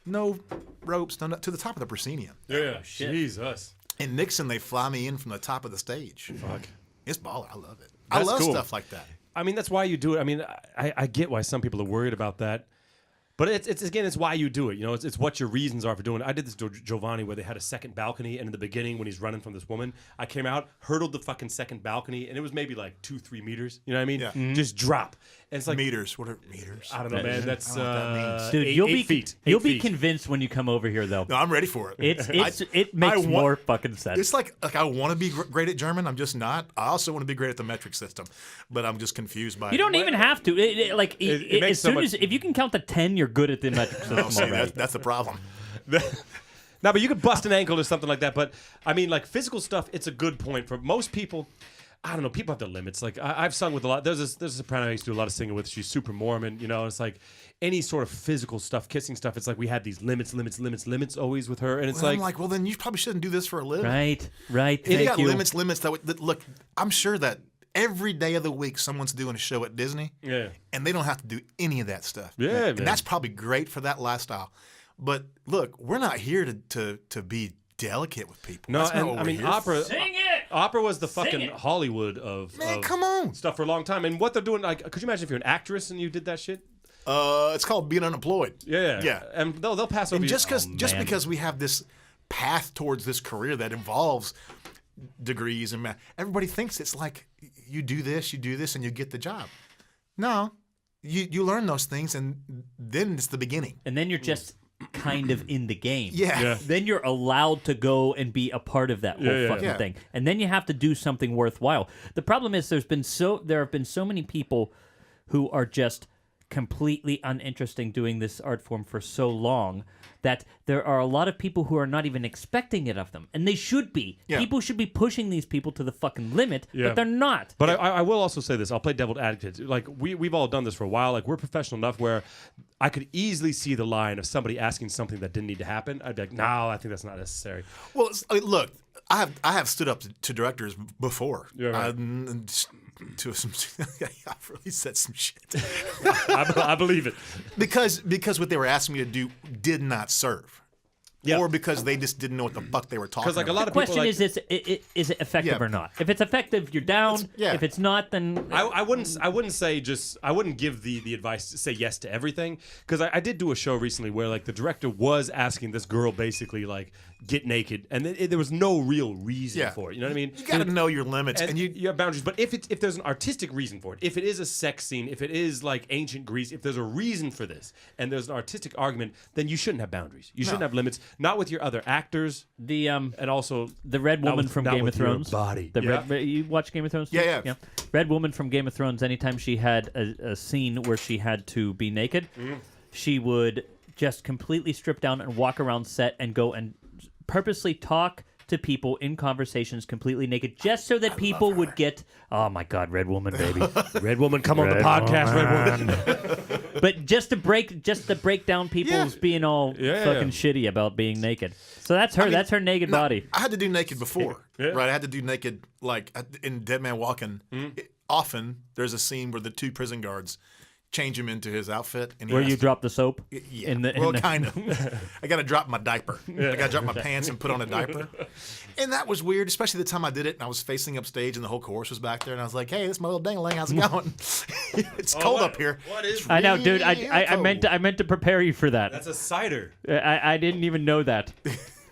No ropes, to the top of the proscenium. Yeah. Jesus. In Nixon, they fly me in from the top of the stage. Fuck. It's baller. I love it. That's I love cool. stuff like that. I mean, that's why you do it. I mean, I get why some people are worried about that. But it's why you do it. It's what your reasons are for doing it. I did this to Giovanni where they had a second balcony, and in the beginning when he's running from this woman, I came out, hurdled the fucking second balcony, and it was maybe like 2-3 meters. You know what I mean? Yeah. Just drop. And it's like meters. What are meters? I don't know, man. That's I don't know what that means. Dude, 8 feet. You'll 8 be feet. convinced when you come over here, though. No, I'm ready for it. It makes more fucking sense. It's like I want to be great at German. I'm just not. I also want to be great at the metric system, but I'm just confused by You don't even have to. It makes as so soon much- as if you can count to 10, you're good at the metric system Oh, see, already. that's the problem. No, but you could bust an ankle or something like that. But I mean, like physical stuff, it's a good point for most people. I don't know. People have their limits. Like I've sung with a lot. There's a soprano I used to do a lot of singing with. She's super Mormon. You know, it's like any sort of physical stuff, kissing stuff. It's like we had these limits always with her, and it's I'm like, well, then you probably shouldn't do this for a living. Right. If you Thank got you. limits. That look, I'm sure that every day of the week someone's doing a show at Disney, Yeah. and they don't have to do any of that stuff. Yeah, and man. that's probably great for that lifestyle. But look, we're not here to be delicate with people. no. That's not And what I we're mean, here opera. Sing it! Opera was the Sing fucking it. Hollywood of Man, of come on. stuff for a long time. And what they're doing, like, could you imagine if you're an actress and you did that shit? It's called being unemployed. Yeah. And they'll pass over. And you. just because we have this path towards this career that involves degrees and math, everybody thinks it's like you do this, and you get the job. No, you learn those things, and then it's the beginning. And then you're just kind of in the game. Yeah. Then you're allowed to go and be a part of that whole fucking Yeah. thing. And then you have to do something worthwhile. The problem is there have been so many people who are just completely uninteresting doing this art form for so long that there are a lot of people who are not even expecting it of them. And they should be. Yeah. People should be pushing these people to the fucking limit, Yeah. but they're not. But I will also say this. I'll play devil's advocate. Like we've all done this for a while. Like we're professional enough where I could easily see the line of somebody asking something that didn't need to happen. I'd be like, no, I think that's not necessary. Well, look, I have stood up to directors before. Yeah, right. To some, I've really said some shit I believe it. because what they were asking me to do did not serve. Yeah. Or because they just didn't know what the fuck they were talking Because like a about. lot of people, Question like, is it effective Yeah. or not? If it's effective, you're down. yeah. If it's not, then I wouldn't say I wouldn't give the advice to say yes to everything, because I did do a show recently where like the director was asking this girl basically like get naked, and there was no real reason for it. You know what I mean? You got to know your limits, And and you have boundaries. But if there's an artistic reason for it, if it is a sex scene, if it is like ancient Greece, if there's a reason for this, and there's an artistic argument, then you shouldn't have boundaries. You shouldn't have limits. Not with your other actors, the and also The Red Not Woman with- from not Game of with your Thrones. body. The Yeah. you watch Game of Thrones? Too? Yeah. Red Woman from Game of Thrones. Anytime she had a scene where she had to be naked, she would just completely strip down and walk around set and go and purposely talk to people in conversations completely naked, just so that people would get. Oh my God, Red Woman, baby. Red Woman, come on the Red podcast, Red Woman. But just to break down people's being all Yeah. fucking shitty about being naked. So that's her. That's her naked body. I had to do naked before, Yeah. right? I had to do naked, like in Dead Man Walking. Often there's a scene where the two prison guards change him into his outfit, and he Where has you to- drop the soap. Yeah, In the, well, in the, kind of. I got to drop my diaper. I got to drop my pants and put on a diaper. And that was weird, especially the time I did it, and I was facing upstage, and the whole chorus was back there, and I was like, "Hey, this is my little ding-a-ling. How's it going? It's cold up here." What is? I know, dude. Really I meant to prepare you for that. That's a cider. I didn't even know that.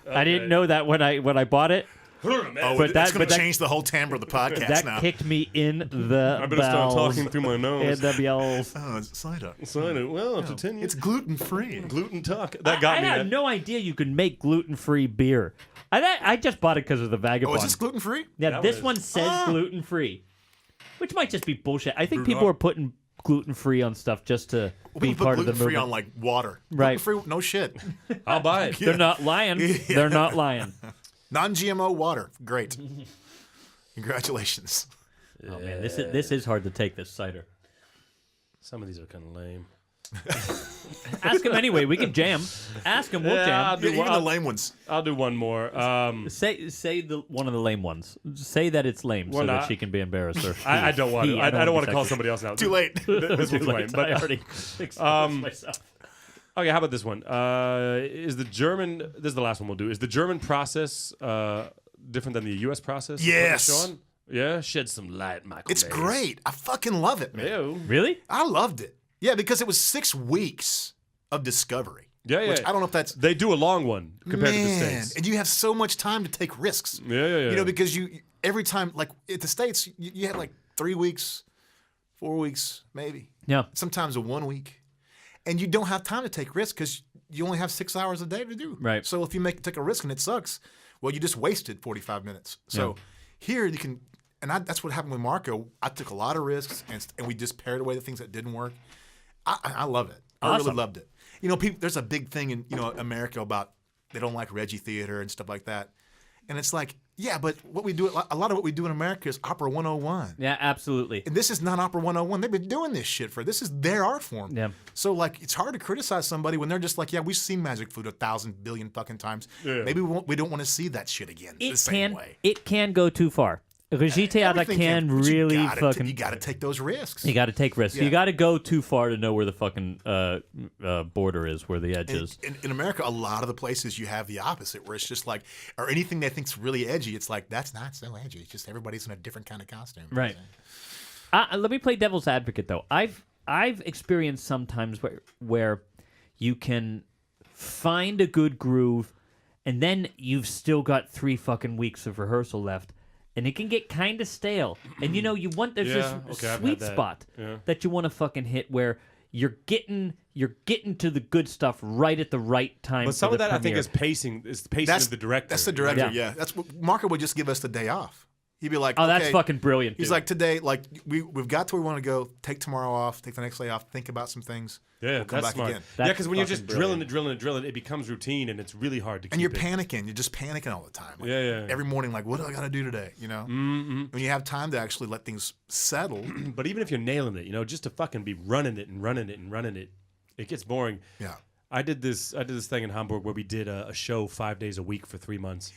I didn't know that when I bought it. Oh, But that's that- going but to that- change the whole timbre of the podcast That now. kicked me in the I better start bowels. talking through my In nose. the bowels. Oh, it's cider. Cider. Well, after 10 years, It's gluten-free. gluten talk. That got I me. had That. no idea you could make gluten-free beer. I just bought it because of the Oh, Vagabond. is this gluten-free? Yeah, That this was- one says gluten-free, which might just be bullshit. I think Gluten people up. are putting gluten-free on stuff just to be We put part of the gluten-free movement. on, like, water. Right. Gluten-free, no shit. I'll buy it. They're not lying. They're not lying. Non-GMO water. Great. Congratulations. Oh man, this is hard to take, this cider. Some of these are kind of lame. Ask him anyway. We can jam. Ask him. We'll Yeah, jam. Even the lame ones. I'll do one more. Say one of the lame ones. Say that it's lame Well, so that nah. she can be embarrassed. Or I don't want to. I don't want to call somebody else out. Too late. This one's lame. I But already exposed myself. okay, how about this one? Is the German? This is the last one we'll do. Is the German process different than the U.S. process? Yes. Sean? Yeah. Shed some light, Michael. It's Mays. great. I fucking love it, man. Ew. Really? I loved it. Yeah, because it was 6 weeks of discovery. Yeah. Which I don't know if that's They do a long one compared to the States. and you have so much time to take risks. Yeah. You know, because you every time, like at the States, you had like 3 weeks, 4 weeks, maybe. Yeah. Sometimes a 1 week. And you don't have time to take risks because you only have 6 hours a day to do. Right. So if you take a risk and it sucks, well, you just wasted 45 minutes. So here you can, and that's what happened with Marco. I took a lot of risks and we just pared away the things that didn't work. I love it. I really loved it. You know, there's a big thing in America about they don't like Reggie Theater and stuff like that. And it's like, yeah, but a lot of what we do in America is Opera 101. Yeah, absolutely. And this is not Opera 101. They've been doing this shit this is their art form. Yeah. So, like, it's hard to criticize somebody when they're just like, yeah, we've seen Magic Flute 1,000 billion fucking times. Yeah. Maybe we don't want to see that shit again the same way. It can go too far. Regie Theater can really fucking... You got to take those risks. You got to take risks. Yeah. You got to go too far to know where the fucking border is, where the edge is. In America, a lot of the places you have the opposite, where it's just like, or anything they think's really edgy, it's like, that's not so edgy. It's just everybody's in a different kind of costume. Right. Let me play devil's advocate, though. I've experienced sometimes where you can find a good groove, and then you've still got 3 fucking weeks of rehearsal left. And it can get kind of stale. And you want there's this sweet spot that you want to fucking hit where you're getting to the good stuff right at the right time. But some of that premiere. I think is pacing of the director. That's the director, yeah. That's what Marco would just give us the day off. He'd be like, "Oh, okay. that's fucking brilliant." He's dude. like, today, like we've got to where we want to go. Take tomorrow off. Take the next day off. Think about some things. Yeah, we'll come that's back smart. again. Yeah, because when you're just drilling, it becomes routine, and it's really hard to keep. And you're panicking. You're just panicking all the time. Like, every morning, like, what do I got to do today? Mm-hmm. When you have time to actually let things settle. But even if you're nailing it, just to fucking be running it, it gets boring. Yeah. I did this thing in Hamburg where we did a show 5 days a week for 3 months,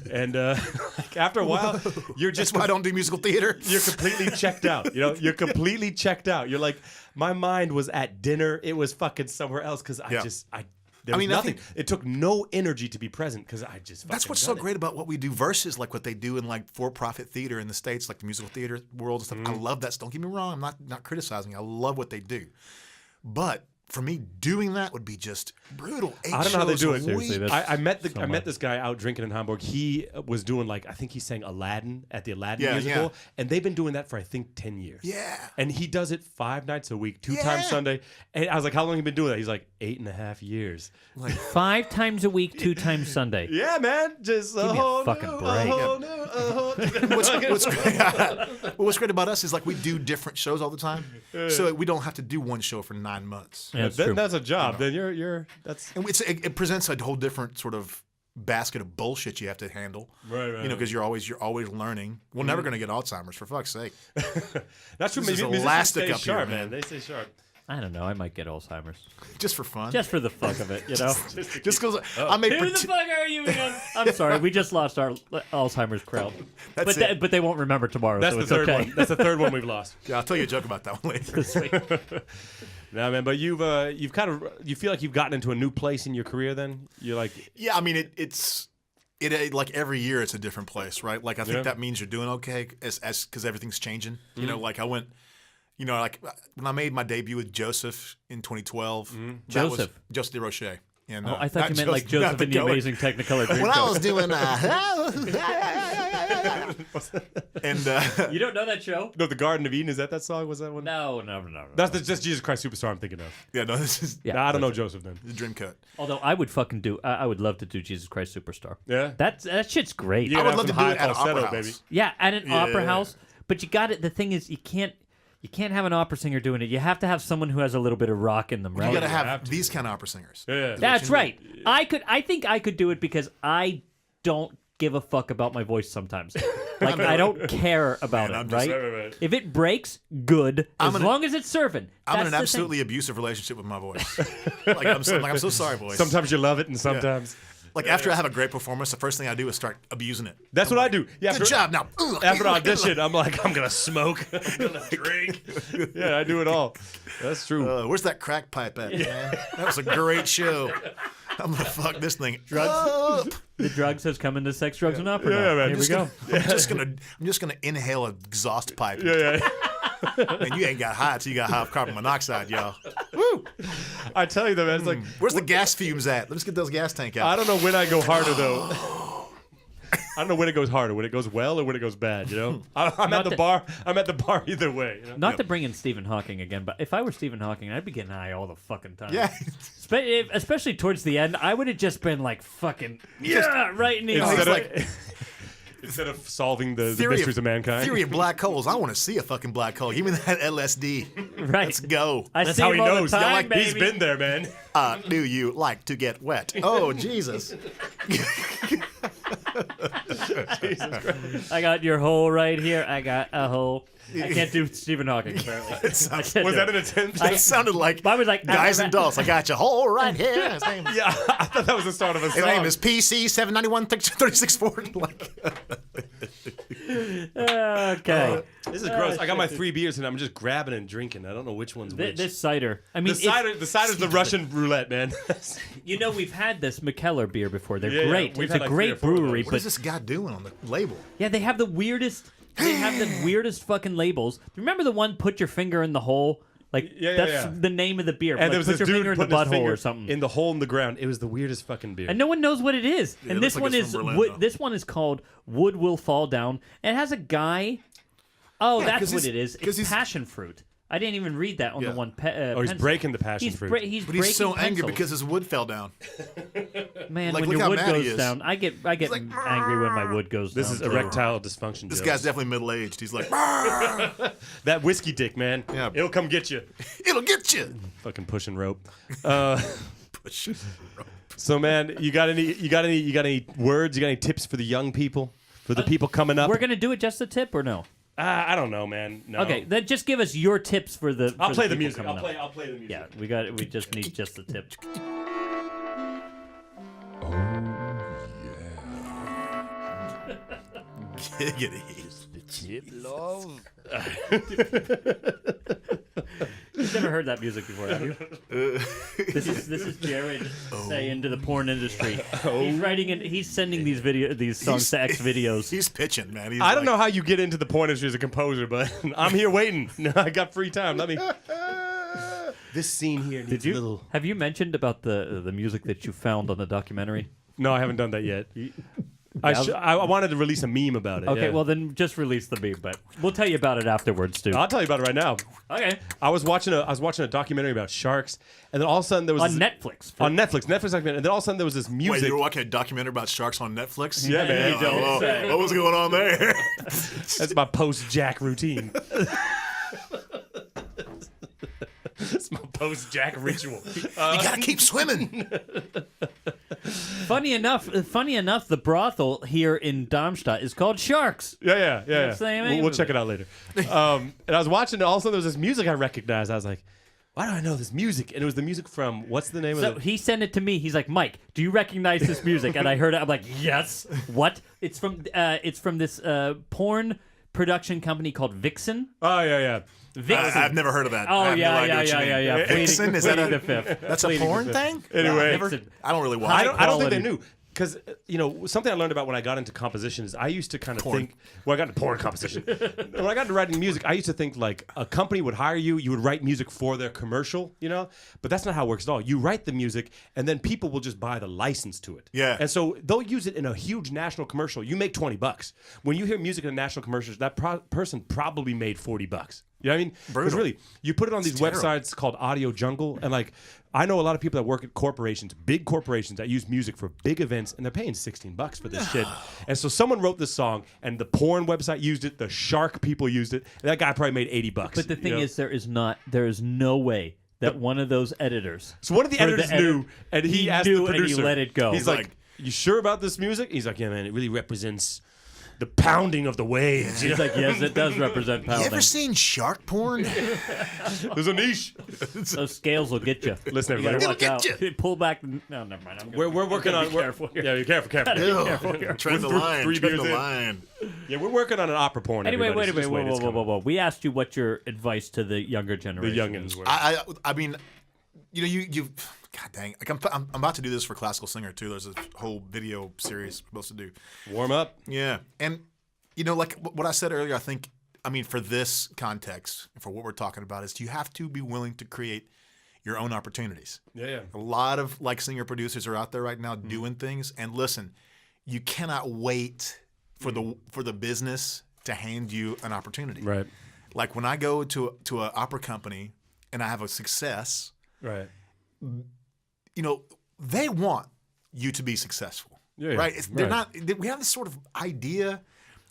and like after a while, you're just. That's why I don't do musical theater. You're completely checked out. You're completely checked out. You're like, my mind was at dinner. It was fucking somewhere else because there was nothing. It took no energy to be present because I just. That's what's so great about what we do versus like what they do in like for-profit theater in the States, like the musical theater world and stuff. I love that. Don't get me wrong. I'm not criticizing. I love what they do, but. For me, doing that would be just brutal. I don't know how they do it. Seriously, I met this guy out drinking in Hamburg. He was doing I think he sang Aladdin at the Aladdin musical, and they've been doing that for I think 10 years. Yeah. And he does it 5 nights a week, 2 times Sunday. And I was like, how long have you been doing that? He's like 8.5 years. Like 5 times a week, 2 times Sunday. Yeah, man. Just give me a fucking break. What's great about us is like we do different shows all the time, so we don't have to do one show for 9 months. Yeah, that's a job. Then you're that's. And it presents a whole different sort of basket of bullshit you have to handle. Right. Because you're always learning. We're never going to get Alzheimer's, for fuck's sake. That's true. This is elastic up here, man. They stay sharp. I don't know. I might get Alzheimer's. Just for fun. Just for the fuck of it, just because I make. Who the fuck are you again? I'm sorry. We just lost our Alzheimer's crowd. But they won't remember tomorrow. That's so the it's third okay. one. That's the third one we've lost. Yeah, I'll tell you a joke about that one later. No, man, but you've kind of you feel like you've gotten into a new place in your career. Then you're like, yeah, I mean it's like every year it's a different place, right? Like I think that means you're doing okay as because everything's changing. Like I went, like when I made my debut with Joseph in 2012, Joseph de Rocher. And, I thought you meant like Joseph in the Amazing Technicolor Dreamcoat. When I was doing and you don't know that show? No, the Garden of Eden. Is that song? Was that one? No. That's just Jesus Christ Superstar. I'm thinking of. Yeah, no, this is. Yeah, I don't know Joseph then. The Dreamcoat. Although I would fucking do. I would love to do Jesus Christ Superstar. Yeah, that shit's great. I would love to do it at an opera house. Baby. Yeah, at an opera house. But you got it. The thing is, you can't have an opera singer doing it. You have to have someone who has a little bit of rock in them, right? You got to have these kind of opera singers. Yeah, that's right. I think I could do it because I don't give a fuck about my voice sometimes. Like I don't care about it, right? If it breaks, good. As long as it's serving. I'm in an absolutely abusive relationship with my voice. I'm so sorry, voice. Sometimes you love it, and sometimes. Like after I have a great performance, the first thing I do is start abusing it. That's what I do. Yeah, good job. Now after audition, I'm like, I'm gonna smoke, I'm gonna drink. Yeah, I do it all. That's true. Where's that crack pipe at, man? That was a great show. I'm gonna fuck this thing. Drugs. The drugs has come into sex, drugs, and opera. Yeah, man. Here we go. I'm just gonna inhale an exhaust pipe. Yeah. Man, you ain't got high till you got high carbon monoxide, y'all. Woo! I tell you though, man, it's like, where's the gas fumes at? Let's get those gas tank out. I don't know when I go harder though. I don't know when it goes hard or when it goes well or when it goes bad. You know, I'm at the bar. I'm at the bar either way. You know? Not to bring in Stephen Hawking again, but if I were Stephen Hawking, I'd be getting high all the fucking time. Yeah. Especially towards the end, I would have just been like fucking right in the Instead of solving the mysteries of mankind. Theory of black holes. I want to see a fucking black hole. Give me that LSD. Right. Let's go. That's how he knows. Time, He's been there, man. Do you like to get wet? Oh, Jesus. Jesus Christ. I got your hole right here. I got a hole. I can't do Stephen Hawking, apparently. Was that an attempt? It sounded like I was like, Guys and Dolls. I got your hole right here. His name, Yeah, I thought that was the start of a song. his name is PC 791 3640. Like, okay. This is gross. I got my 3 beers and I'm just grabbing and drinking. I don't know which one's which. This cider. I mean, the cider's the Russian roulette, man. you know, we've had this McKellar beer before. They're Yeah, great. we've It's had a like 3 or great 4 of those. brewery, what but is this guy doing on the label? yeah, they have the weirdest. They have the weirdest fucking labels. Remember the one? Put your finger in the hole. Like that's the name of the beer. And like, there was put this your dude finger in the putting his butthole finger or something. in the hole in the ground. It was the weirdest fucking beer. And no one knows what it is. Yeah, and it this looks one like is it's from Berlin, though. this one is called Wood Will Fall Down. And it has a guy. Oh, Yeah, that's 'cause what he's- it is. 'cause It's he's- passion fruit. I didn't even read that on the Yeah. one. Oh, he's breaking the passion fruit. He's But he's so breaking angry pencils. because his wood fell down. Man, like, when look your how wood mad he goes is. down, I get angry when my wood goes down. This is too. erectile dysfunction. This Joe. guy's definitely middle-aged. He's like, That whiskey dick, man. Yeah. It'll come get you. it'll get you. Fucking pushing rope. Push. So, man, you got any words? You got any tips for the young people? For the people coming up? We're gonna do it just a tip or no? I don't know, man. No. Okay, then just give us your tips for the. I'll play the people music. coming up. I'll play the music. Yeah, we just need just the tip. Giggity. You've never heard that music before, have you? This is Jared saying to the porn industry. He's writing and he's sending these songs to X videos. He's pitching, man. He's I don't like, know how you get into the porn industry as a composer, but I'm here waiting. I got free time. Let me. This scene here needs a little. Have you mentioned about the music that you found on the documentary? No, I haven't done that yet. I wanted to release a meme about it. Okay, yeah. well then just release the beat, but we'll tell you about it afterwards, too. I'll tell you about it right now. Okay. I was watching a documentary about sharks, and then all of a sudden there was On Netflix. on Netflix documentary, and then all of a sudden there was this Wait, music. you were watching a documentary about sharks on Netflix? Yeah, man. You don't Oh, say. what was going on there? That's my post-Jack routine. It's my post-Jack ritual. You gotta keep swimming. Funny enough, the brothel here in Darmstadt is called Sharks. Yeah. That's the name We'll of check it. it out later. And I was watching it. All of a sudden there was this music I recognized. I was like, why do I know this music? And it was the music from, what's the name So of it? he sent it to me. He's like, Mike, do you recognize this music? And I heard it. I'm like, yes. What? It's from this porn production company called Vixen. Oh, yeah. Vixen. I've never heard of that. I Oh have no yeah. idea what you mean. Vixen? Is that Pleading a- the fifth? That's a Pleading the porn fifth. thing? Anyway. Vixen. I don't really watch I it. don't think they quality. knew. Because, something I learned about when I got into composition is I used to kind of Porn. think, I got into porn composition. When I got into writing music, I used to think like a company would hire you, you would write music for their commercial, But that's not how it works at all. You write the music, and then people will just buy the license to it. Yeah. And so they'll use it in a huge national commercial. You make $20. When you hear music in a national commercial, that person probably made $40. You know what I mean? Because Brutal. really, you put it on these terrible. websites called Audio Jungle, and like, I know a lot of people that work at corporations, big corporations that use music for big events, and they're paying $16 for this shit. And so someone wrote this song, and the porn website used it, the shark people used it, and that guy probably made $80. But the thing is, there is no way that one of those editors. so one of the for editors knew, and he asked knew the and he producer. let it go. He's like, "You sure about this music?" He's like, "Yeah, man, it really represents the pounding of the waves." He's like, yes, it does represent You pounding. ever seen shark porn? There's a niche. Those scales will get you. Listen, You gotta everybody. watch It'll out. get Pull back. No, never mind. We're working on. Be careful here. Yeah, be careful. Ew. Tread the line. three Tread beers the in. line. Yeah, we're working on an opera porn. Anyway, everybody, wait a so minute. just wait, it's coming. Whoa. We asked you what your advice to the younger The generation. youngins were. I mean, you. God dang! Like I'm about to do this for Classical Singer too. There's a whole video series I'm supposed to do. Warm up. Yeah, and like what I said earlier, I mean, for this context, for what we're talking about, is you have to be willing to create your own opportunities. Yeah. A lot of singer producers are out there right now doing things, and listen, you cannot wait for the business to hand you an opportunity. Right. Like when I go to an opera company and I have a success, Right. They want you to be successful. Yeah, right? They're right. not. We have this sort of idea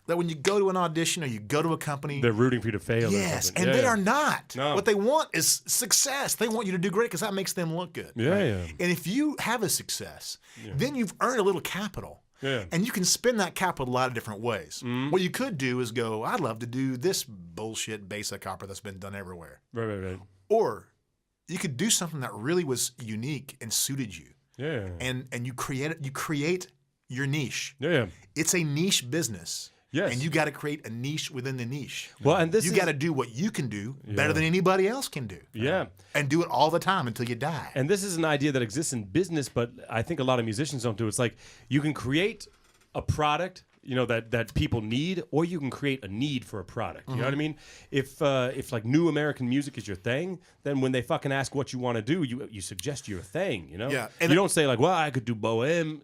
that when you go to an audition or you go to a company, They're rooting for you to fail. yes, or and they are not. No. What they want is success. They want you to do great because that makes them look good. Yeah, right? yeah. And if you have a success, then you've earned a little capital. Yeah. And you can spend that capital a lot of different ways. What you could do is go, I'd love to do this bullshit basic opera that's been done everywhere. Right. Or you could do something that really was unique and suited you. Yeah. And you create your niche. Yeah. It's a niche business. Yes. And you got to create a niche within the niche. Well, and this you is- got to do what you can do better than anybody else can do. Yeah. And do it all the time until you die. And this is an idea that exists in business, but I think a lot of musicians don't do. It's like you can create a product, that people need, or you can create a need for a product. You know what I mean? If like new American music is your thing, then when they fucking ask what you want to do, you suggest your thing. Yeah. And you don't say like, well, I could do bohem.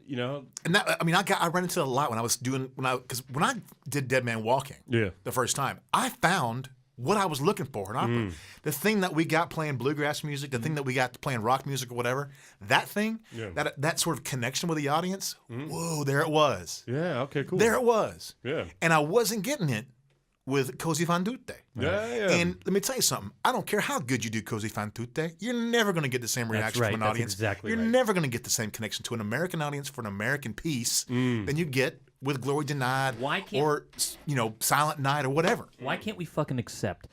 And that, I ran into it a lot when I did Dead Man Walking the first time, I found what I was looking for in opera. The thing that we got playing bluegrass music, the thing that we got playing rock music or whatever, that thing, that sort of connection with the audience, whoa, there it was. Yeah. Okay. Cool. There it was. Yeah. And I wasn't getting it with Così fan tutte. Yeah. And let me tell you something. I don't care how good you do Così fan tutte. You're never going to get the same reaction right. from an That's audience. exactly You're right. never going to get the same connection to an American audience for an American piece than you get with Glory Denied Why can't- or Silent Night or whatever. Why can't we fucking accept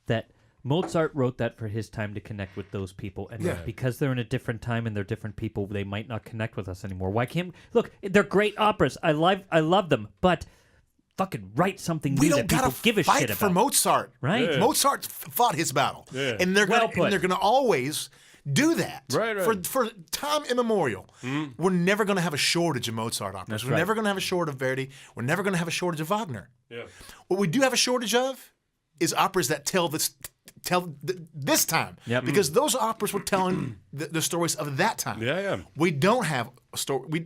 that Mozart wrote that for his time to connect with those people, and because they're in a different time and they're different people, they might not connect with us anymore? Why can't look? They're great operas. I love them, but fucking write something We new don't that people gotta give a fight shit about. for Mozart. Right. Yeah. Mozart fought his battle, and they're Well gonna put. always do that. Right. For time immemorial. We're never gonna have a shortage of Mozart operas. We're right. never gonna have a shortage of Verdi. We're never gonna have a shortage of Wagner. Yeah. What we do have a shortage of is operas that tell this time. Yep. Because those operas were telling the stories of that time. Yeah. We don't have a story.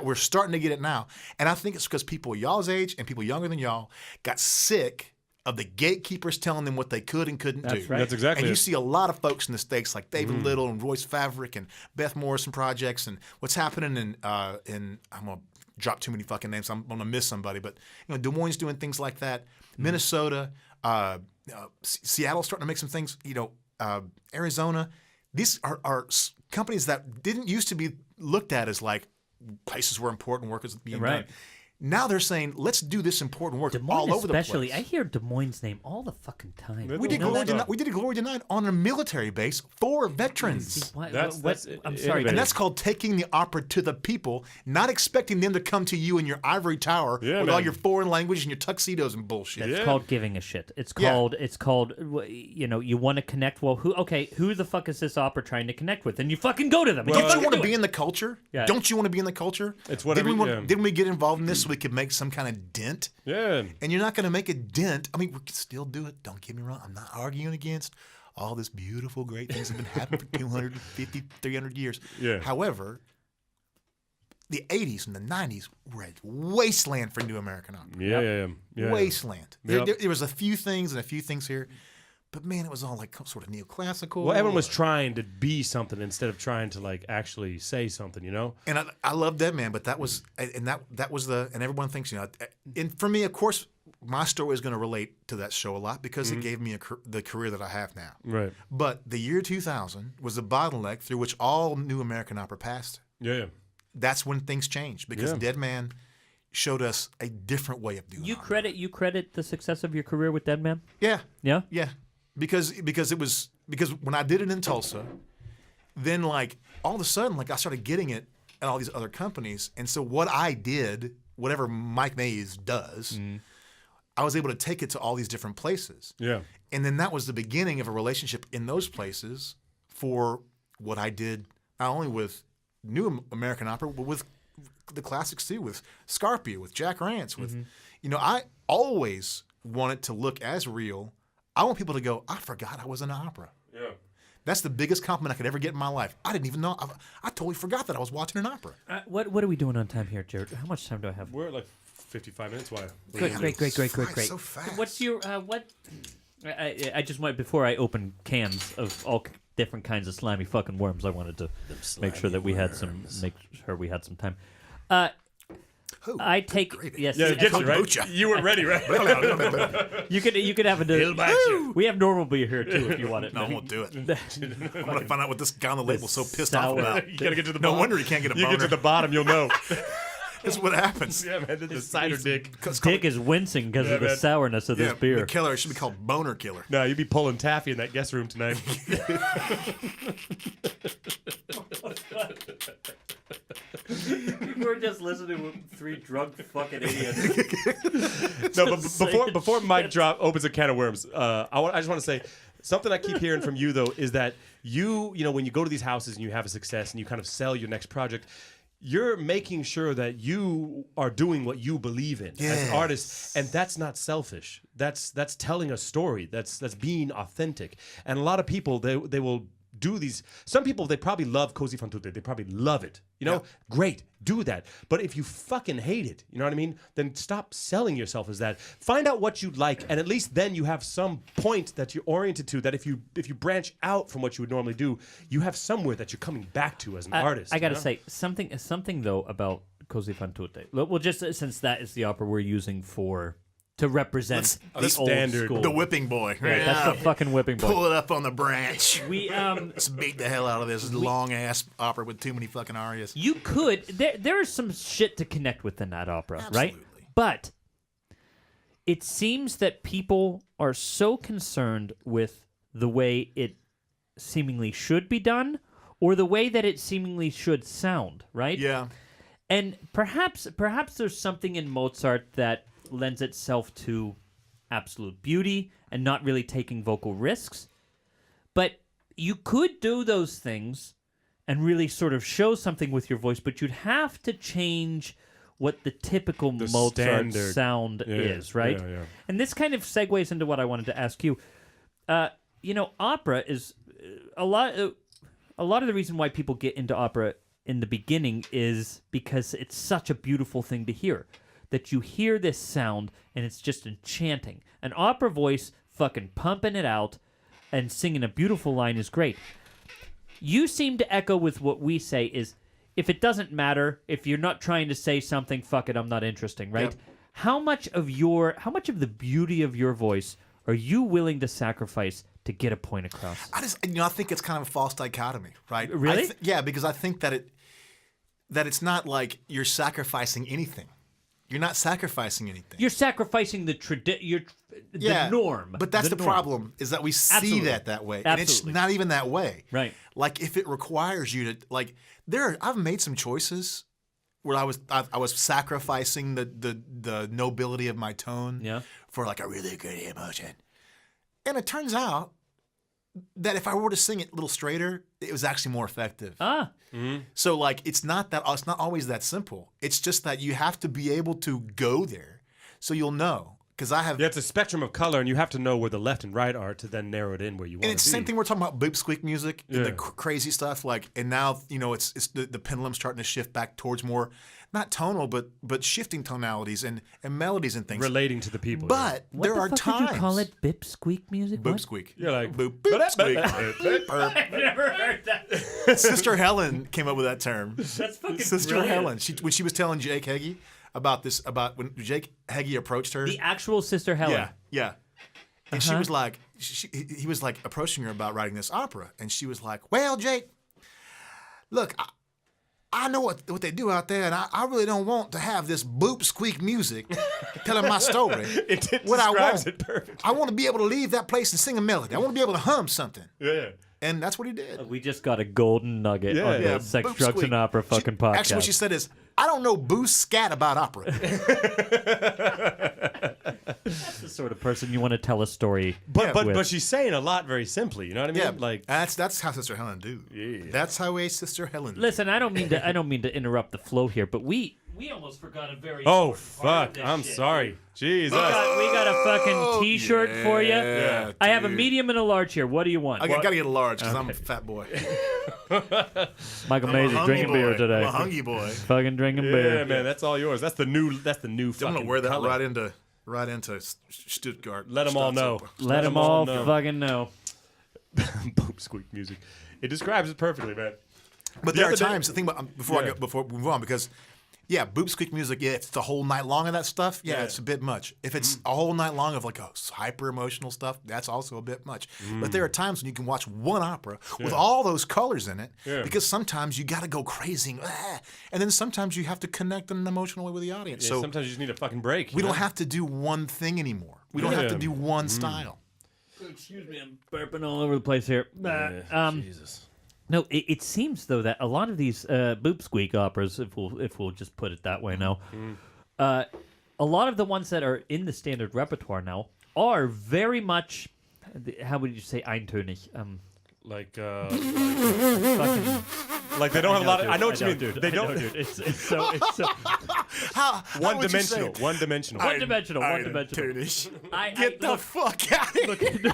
We're starting to get it now, and I think it's because people y'all's age and people younger than y'all got sick of the gatekeepers telling them what they could and couldn't do. right. That's exactly And you it. see a lot of folks in the States like David Little and Royce Favrick and Beth Morrison projects and what's happening in I'm gonna drop too many fucking names. I'm gonna miss somebody, but Des Moines doing things like that. Minnesota. Seattle's starting to make some things, Arizona. These are companies that didn't used to be looked at as like places where important work is being done. Now they're saying, let's do this important work Des Moines all over the place. especially. I hear Des Moines' name all the fucking time. We We did, You know Glory that? Denied, we did a Glory Denied on a military base for veterans. That's I'm sorry, innovative. And that's called taking the opera to the people, not expecting them to come to you in your ivory tower Yeah, with all man. your foreign language and your tuxedos and bullshit. It's Yeah. called giving a shit. It's Yeah. called. You want to connect. Well, who the fuck is this opera trying to connect with? And you fucking go to them. Don't you want to be in the culture? Yeah. Don't you want to be in the culture? It's whatever- Didn't we get involved in this so we could make some kind of dent? Yeah. And you're not going to make a dent. I mean, we can still do it. Don't get me wrong. I'm not arguing against all this beautiful, great things that have been happening for 250, 300 years. Yeah. However, the 80s and the 90s were a wasteland for new American opera. Yeah. Wasteland. Yep. There was a few things and a few things here. But man, it was all like sort of neoclassical. Well, everyone was trying to be something instead of trying to like actually say something, And I love Dead Man, but that was and everyone thinks and for me, of course, my story is going to relate to that show a lot because it gave me the career that I have now. Right. But the year 2000 was the bottleneck through which all new American opera passed. Yeah. That's when things changed because Yeah. Dead Man showed us a different way of doing You opera. credit the success of your career with Dead Man? Yeah. Yeah. Yeah, because when I did it in Tulsa, then like all of a sudden like I started getting it at all these other companies, and so what I did, whatever Mike Mays does, I was able to take it to all these different places. Yeah. And then that was the beginning of a relationship in those places for what I did not only with new American opera, but with the classics too, with Scarpia, with Jack Rance, with I always want it to look as real. I want people to go, I forgot I was in an opera. Yeah. That's the biggest compliment I could ever get in my life. I didn't even know. I totally forgot that I was watching an opera. What are we doing on time here, Jared? How much time do I have? We're at like 55 minutes. Why? Great. So fast. What's your what? I just went before I opened cans of all different kinds of slimy fucking worms. I wanted to make sure that we had some time. I take yes. Yeah, get you right. Kombucha. You were ready, right? You could have we have normal beer here too if you want it. No, I won't do it. I'm gonna find out what this guy on the label's so pissed sour- off about. You gotta get to the No bottom. wonder he can't get a You boner. get to the bottom, you'll know. That's what happens. Yeah, man. This is cider dick. Dick is wincing because of the man. sourness of Yeah, this beer. the killer it should be called Boner Killer. No, you'd be pulling taffy in that guest room tonight. We're just listening to three drunk fucking idiots. No, but before Mike opens a can of worms, I just want to say something I keep hearing from you though is that you know when you go to these houses and you have a success and you kind of sell your next project, you're making sure that you are doing what you believe in as an artist, and that's not selfish. That's telling a story. That's being authentic. And a lot of people they will do these. Some people they probably love Cozy Fan Tutte. They probably love it. You know, great, do that. But if you fucking hate it, you know what I mean? Then stop selling yourself as that. Find out what you like, and at least then you have some point that you're oriented to. That if you branch out from what you would normally do, you have somewhere that you're coming back to as an artist. I gotta say something though about Cozy Fan Tutte. Well, just since that is the opera we're using to represent the old standard. school. The whipping boy. Right, that's the fucking whipping boy. Pull it up on the branch. We Let's beat the hell out of this long ass opera with too many fucking arias. You could there is some shit to connect with in that opera, right? Absolutely. But it seems that people are so concerned with the way it seemingly should be done or the way that it seemingly should sound, right? Yeah. And perhaps there's something in Mozart that lends itself to absolute beauty and not really taking vocal risks. But you could do those things and really sort of show something with your voice, but you'd have to change what the typical Mozart standard sound is, right? Yeah. And this kind of segues into what I wanted to ask you. Opera is a lot of the reason why people get into opera in the beginning is because it's such a beautiful thing to hear. That you hear this sound and it's just enchanting. An opera voice fucking pumping it out and singing a beautiful line is great. You seem to echo with what we say is if it doesn't matter, if you're not trying to say something, fuck it, I'm not interesting, right? Yep. How much of the beauty of your voice are you willing to sacrifice to get a point across? I think it's kind of a false dichotomy, right? Really? Yeah, because I think that it's not like you're sacrificing anything. You're not sacrificing anything. You're sacrificing the norm. But that's the norm. problem is that we see Absolutely. that way, and Absolutely. it's not even that way. Right. Like if it requires you to I've made some choices where I was sacrificing the nobility of my tone for like a really good emotion, and it turns out that if I were to sing it a little straighter, it was actually more effective. So it's not always that simple. It's just that you have to be able to go there, so you'll know. Because it's a spectrum of color, and you have to know where the left and right are to then narrow it in where you want to be. And it's the same thing we're talking about boop squeak music and the crazy stuff. And now it's the pendulum's starting to shift back towards more not tonal but shifting tonalities and melodies and things relating to the people. But What there the are fuck times did you call it? Bip squeak music? boop What? squeak. You're like boop boop squeak. I've never heard that. Sister Helen came up with that term. That's fucking Sister brilliant. Helen. When she was telling Jake Heggie about when Jake Heggie approached her. The actual Sister Helen. Yeah. And she was like, he was like approaching her about writing this opera, and she was like, "Well, Jake, look, I know what they do out there, and I really don't want to have this boop squeak music telling my story. What I want, it perfect. I want to be able to leave that place and sing a melody. I want to be able to hum something." Yeah. And that's what he did. We just got a golden nugget on the Sex, boop Drugs, squeak. and Opera fucking podcast. Actually, what she said is, "I don't know boo scat about opera." That's the sort of person you want to tell a story But she's saying a lot very simply. You know what I mean? Yeah, Like that's how Sister Helen do. Yeah. That's how a Sister Helen do. Listen, I don't mean to interrupt the flow here, but we We almost forgot a very Oh important part of fuck! this I'm shit. sorry. Jesus. We got a fucking T-shirt for you. Yeah, I have a dude. medium and a large here. What do you want? I gotta get a large because I'm a Okay. fat boy. Michael I'm Mays a is drinking hungry beer boy. today. I'm a hungry boy. Fucking drinking Yeah, beer. man, that's all yours. That's the new. I'm fucking gonna wear that color. right into Stuttgart. Let 'em all know. Let them all fucking know. Boom squeak music. It describes it perfectly, man. But The there are other day- times. The thing about before we move on, because boob squeak music. Yeah, if it's the whole night long of that stuff. Yeah, Yeah. it's a bit much. If it's a whole night long of like hyper emotional stuff, that's also a bit much. But there are times when you can watch one opera with all those colors in it, because sometimes you got to go crazy, and then sometimes you have to connect in an emotional way with the audience. Yeah, so sometimes you just need a fucking break. we don't have to do one thing anymore. We don't have to do one style. Excuse me, I'm burping all over the place here. Jesus. No, it seems though that a lot of these boob squeak operas, if we'll just put it that way now, a lot of the ones that are in the standard repertoire now are very much, how would you say, eintönig? Like Fucking, like they don't have a lot of. dude, I know what you mean. dude. They I know, don't. dude. It's so How One would you say dimensional. it? One dimensional. One-dimensional. Turnish. I Get the look, fuck out of here.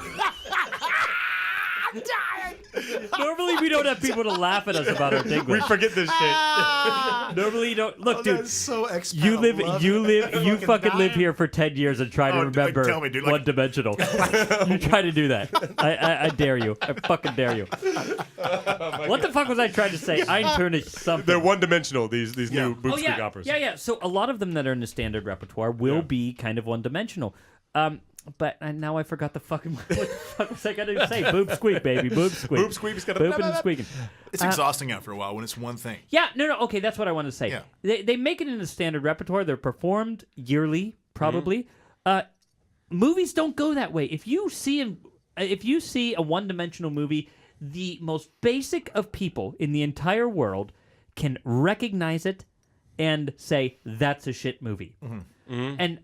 normally we don't have people to laugh at us about our We English. forget this shit. Normally you don't. Look, dude. That's so You fucking live dying. here for 10 years and try to Oh, dude, remember tell me, dude, like- one dimensional. You try to do that. I dare you. I fucking dare you. What the fuck was I trying to say? Eintönig something. They're one dimensional. These new boop Oh squeak yeah, operas. yeah. So a lot of them that are in the standard repertoire will be kind of one dimensional. But now I forgot the fucking what the fuck was I gonna say? Boob squeak, baby, boob squeak. Boob squeak's got a Booping and squeaking. It's exhausting after a while when it's one thing. Yeah, no. Okay, that's what I wanted to say. Yeah. They make it in the standard repertoire. They're performed yearly, probably. Movies don't go that way. If you see a one-dimensional movie, the most basic of people in the entire world can recognize it and say that's a shit movie. And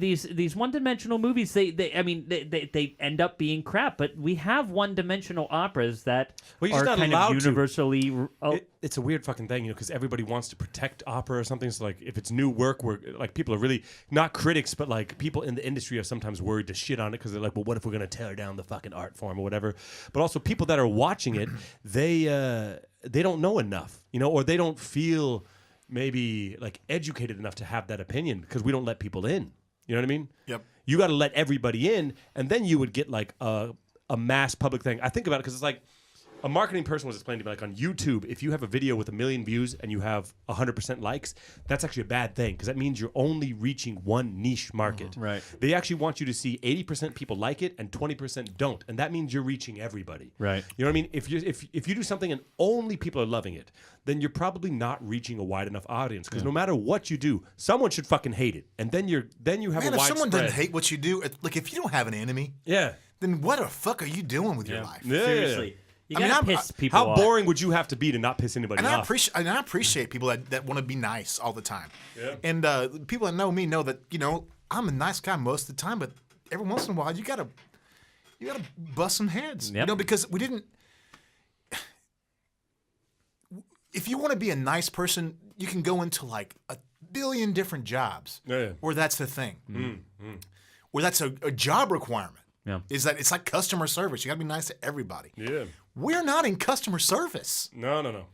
these one-dimensional movies, they end up being crap. But we have one-dimensional operas that Well, you're are just not kind allowed of to. universally. It's a weird fucking thing, because everybody wants to protect opera or something. So, like, if it's new work, where like people are really not critics, but like people in the industry are sometimes worried to shit on it because they're like, well, what if we're gonna tear down the fucking art form or whatever? But also, people that are watching it, they don't know enough, or they don't feel maybe like educated enough to have that opinion because we don't let people in. You know what I mean? Yep. You got to let everybody in, and then you would get like a mass public thing. I think about it because it's like a marketing person was explaining to me, like on YouTube, if you have a video with 1 million views and you have 100% likes, that's actually a bad thing because that means you're only reaching one niche market. Right. They actually want you to see 80% people like it and 20% don't, and that means you're reaching everybody. Right. You know what I mean? If you do something and only people are loving it, then you're probably not reaching a wide enough audience because no matter what you do, someone should fucking hate it, and then you have Man, a if wide someone spread. doesn't hate what you do, like if you don't have an enemy, Yeah. then what the fuck are you doing with your life? Yeah. Seriously, you I mean, gotta I'm- piss people How off. boring would you have to be to not piss anybody And I off? appreciate people that want to be nice all the time. Yeah. And people that know me know that I'm a nice guy most of the time, but every once in a while you gotta bust some heads. Yep. Because we didn't. If you want to be a nice person, you can go into like a billion different jobs. Yeah. Where that's the thing. Where that's a job requirement. Yeah. Is that it's like customer service. You gotta be nice to everybody. Yeah. We're not in customer service. No.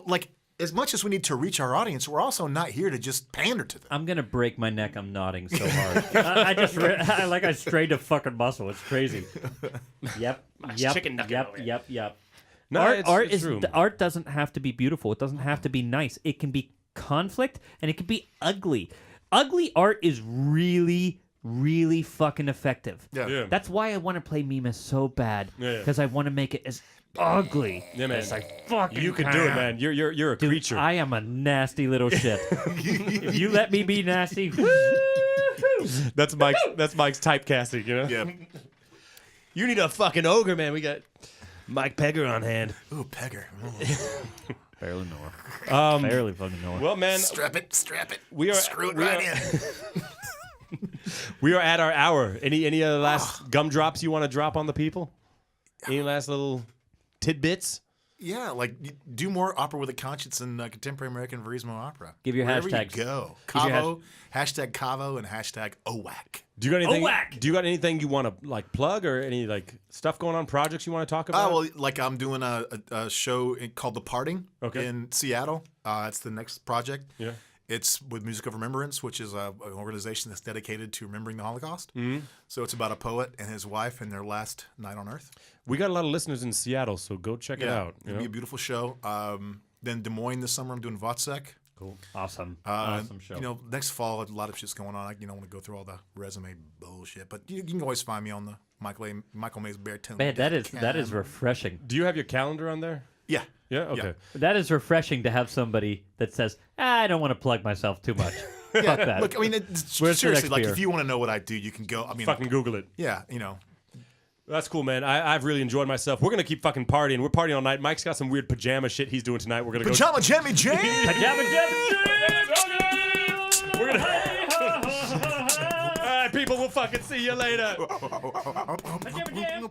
Like as much as we need to reach our audience, we're also not here to just pander to them. I'm gonna break my neck. I'm nodding so hard. I strained a fucking muscle. It's crazy. Yep. chicken nugget over here. Yep. No, it's true. Art doesn't have to be beautiful. It doesn't have to be nice. It can be conflict and it can be ugly. Ugly art is really, really fucking effective. Yeah. That's why I want to play Mimas so bad Yeah. because I want to make it as ugly Yeah, man. as I fucking You can do it, man. You're a creature. I am a nasty little shit. If you let me be nasty, woo-hoo. That's Mike's typecasting, Yeah. You need a fucking ogre, man. We got Mike Pegger on hand. Ooh, Pegger. Barely know her. Barely fucking know her. Well, man, Strap it. we are Screw it we right are- in. we are at our hour. Any other last gumdrops you want to drop on the people? Any last little tidbits? Yeah, like do more opera with a conscience and contemporary American Verismo opera. Give your Wherever hashtags. you go. Give your Cavo, hashtag Cavo, and hashtag OWAC. Do you got anything? whack! Do you got anything you want to like plug or any like stuff going on, projects you want to talk about? Well, like I'm doing a show called The Parting Okay. in Seattle. It's the next project. Yeah. It's with Music of Remembrance, which is an organization that's dedicated to remembering the Holocaust. Mm-hmm. So it's about a poet and his wife and their last night on Earth. We got a lot of listeners in Seattle, so go check it out. It'll be a beautiful show. Then Des Moines this summer, I'm doing Vodsec. Cool. Awesome. Awesome show. You know, next fall, a lot of shit's going on. I want to go through all the resume bullshit, but you can always find me on the Michael Mays Baritone. Man, that is refreshing. Do you have your calendar on there? Yeah. Yeah. Okay. That is refreshing to have somebody that says, I don't want to plug myself too much. Fuck that. Look, I mean, Where's the seriously, next like beer? if you want to know what I do, you can go. I mean, Fucking Google it. yeah, you know. That's cool, man. I've really enjoyed myself. We're gonna keep fucking partying. We're partying all night. Mike's got some weird pajama shit he's doing tonight. We're gonna Pajama Jammy Jam. Pajama We're gonna. All right, people. We'll fucking see you later. Jam!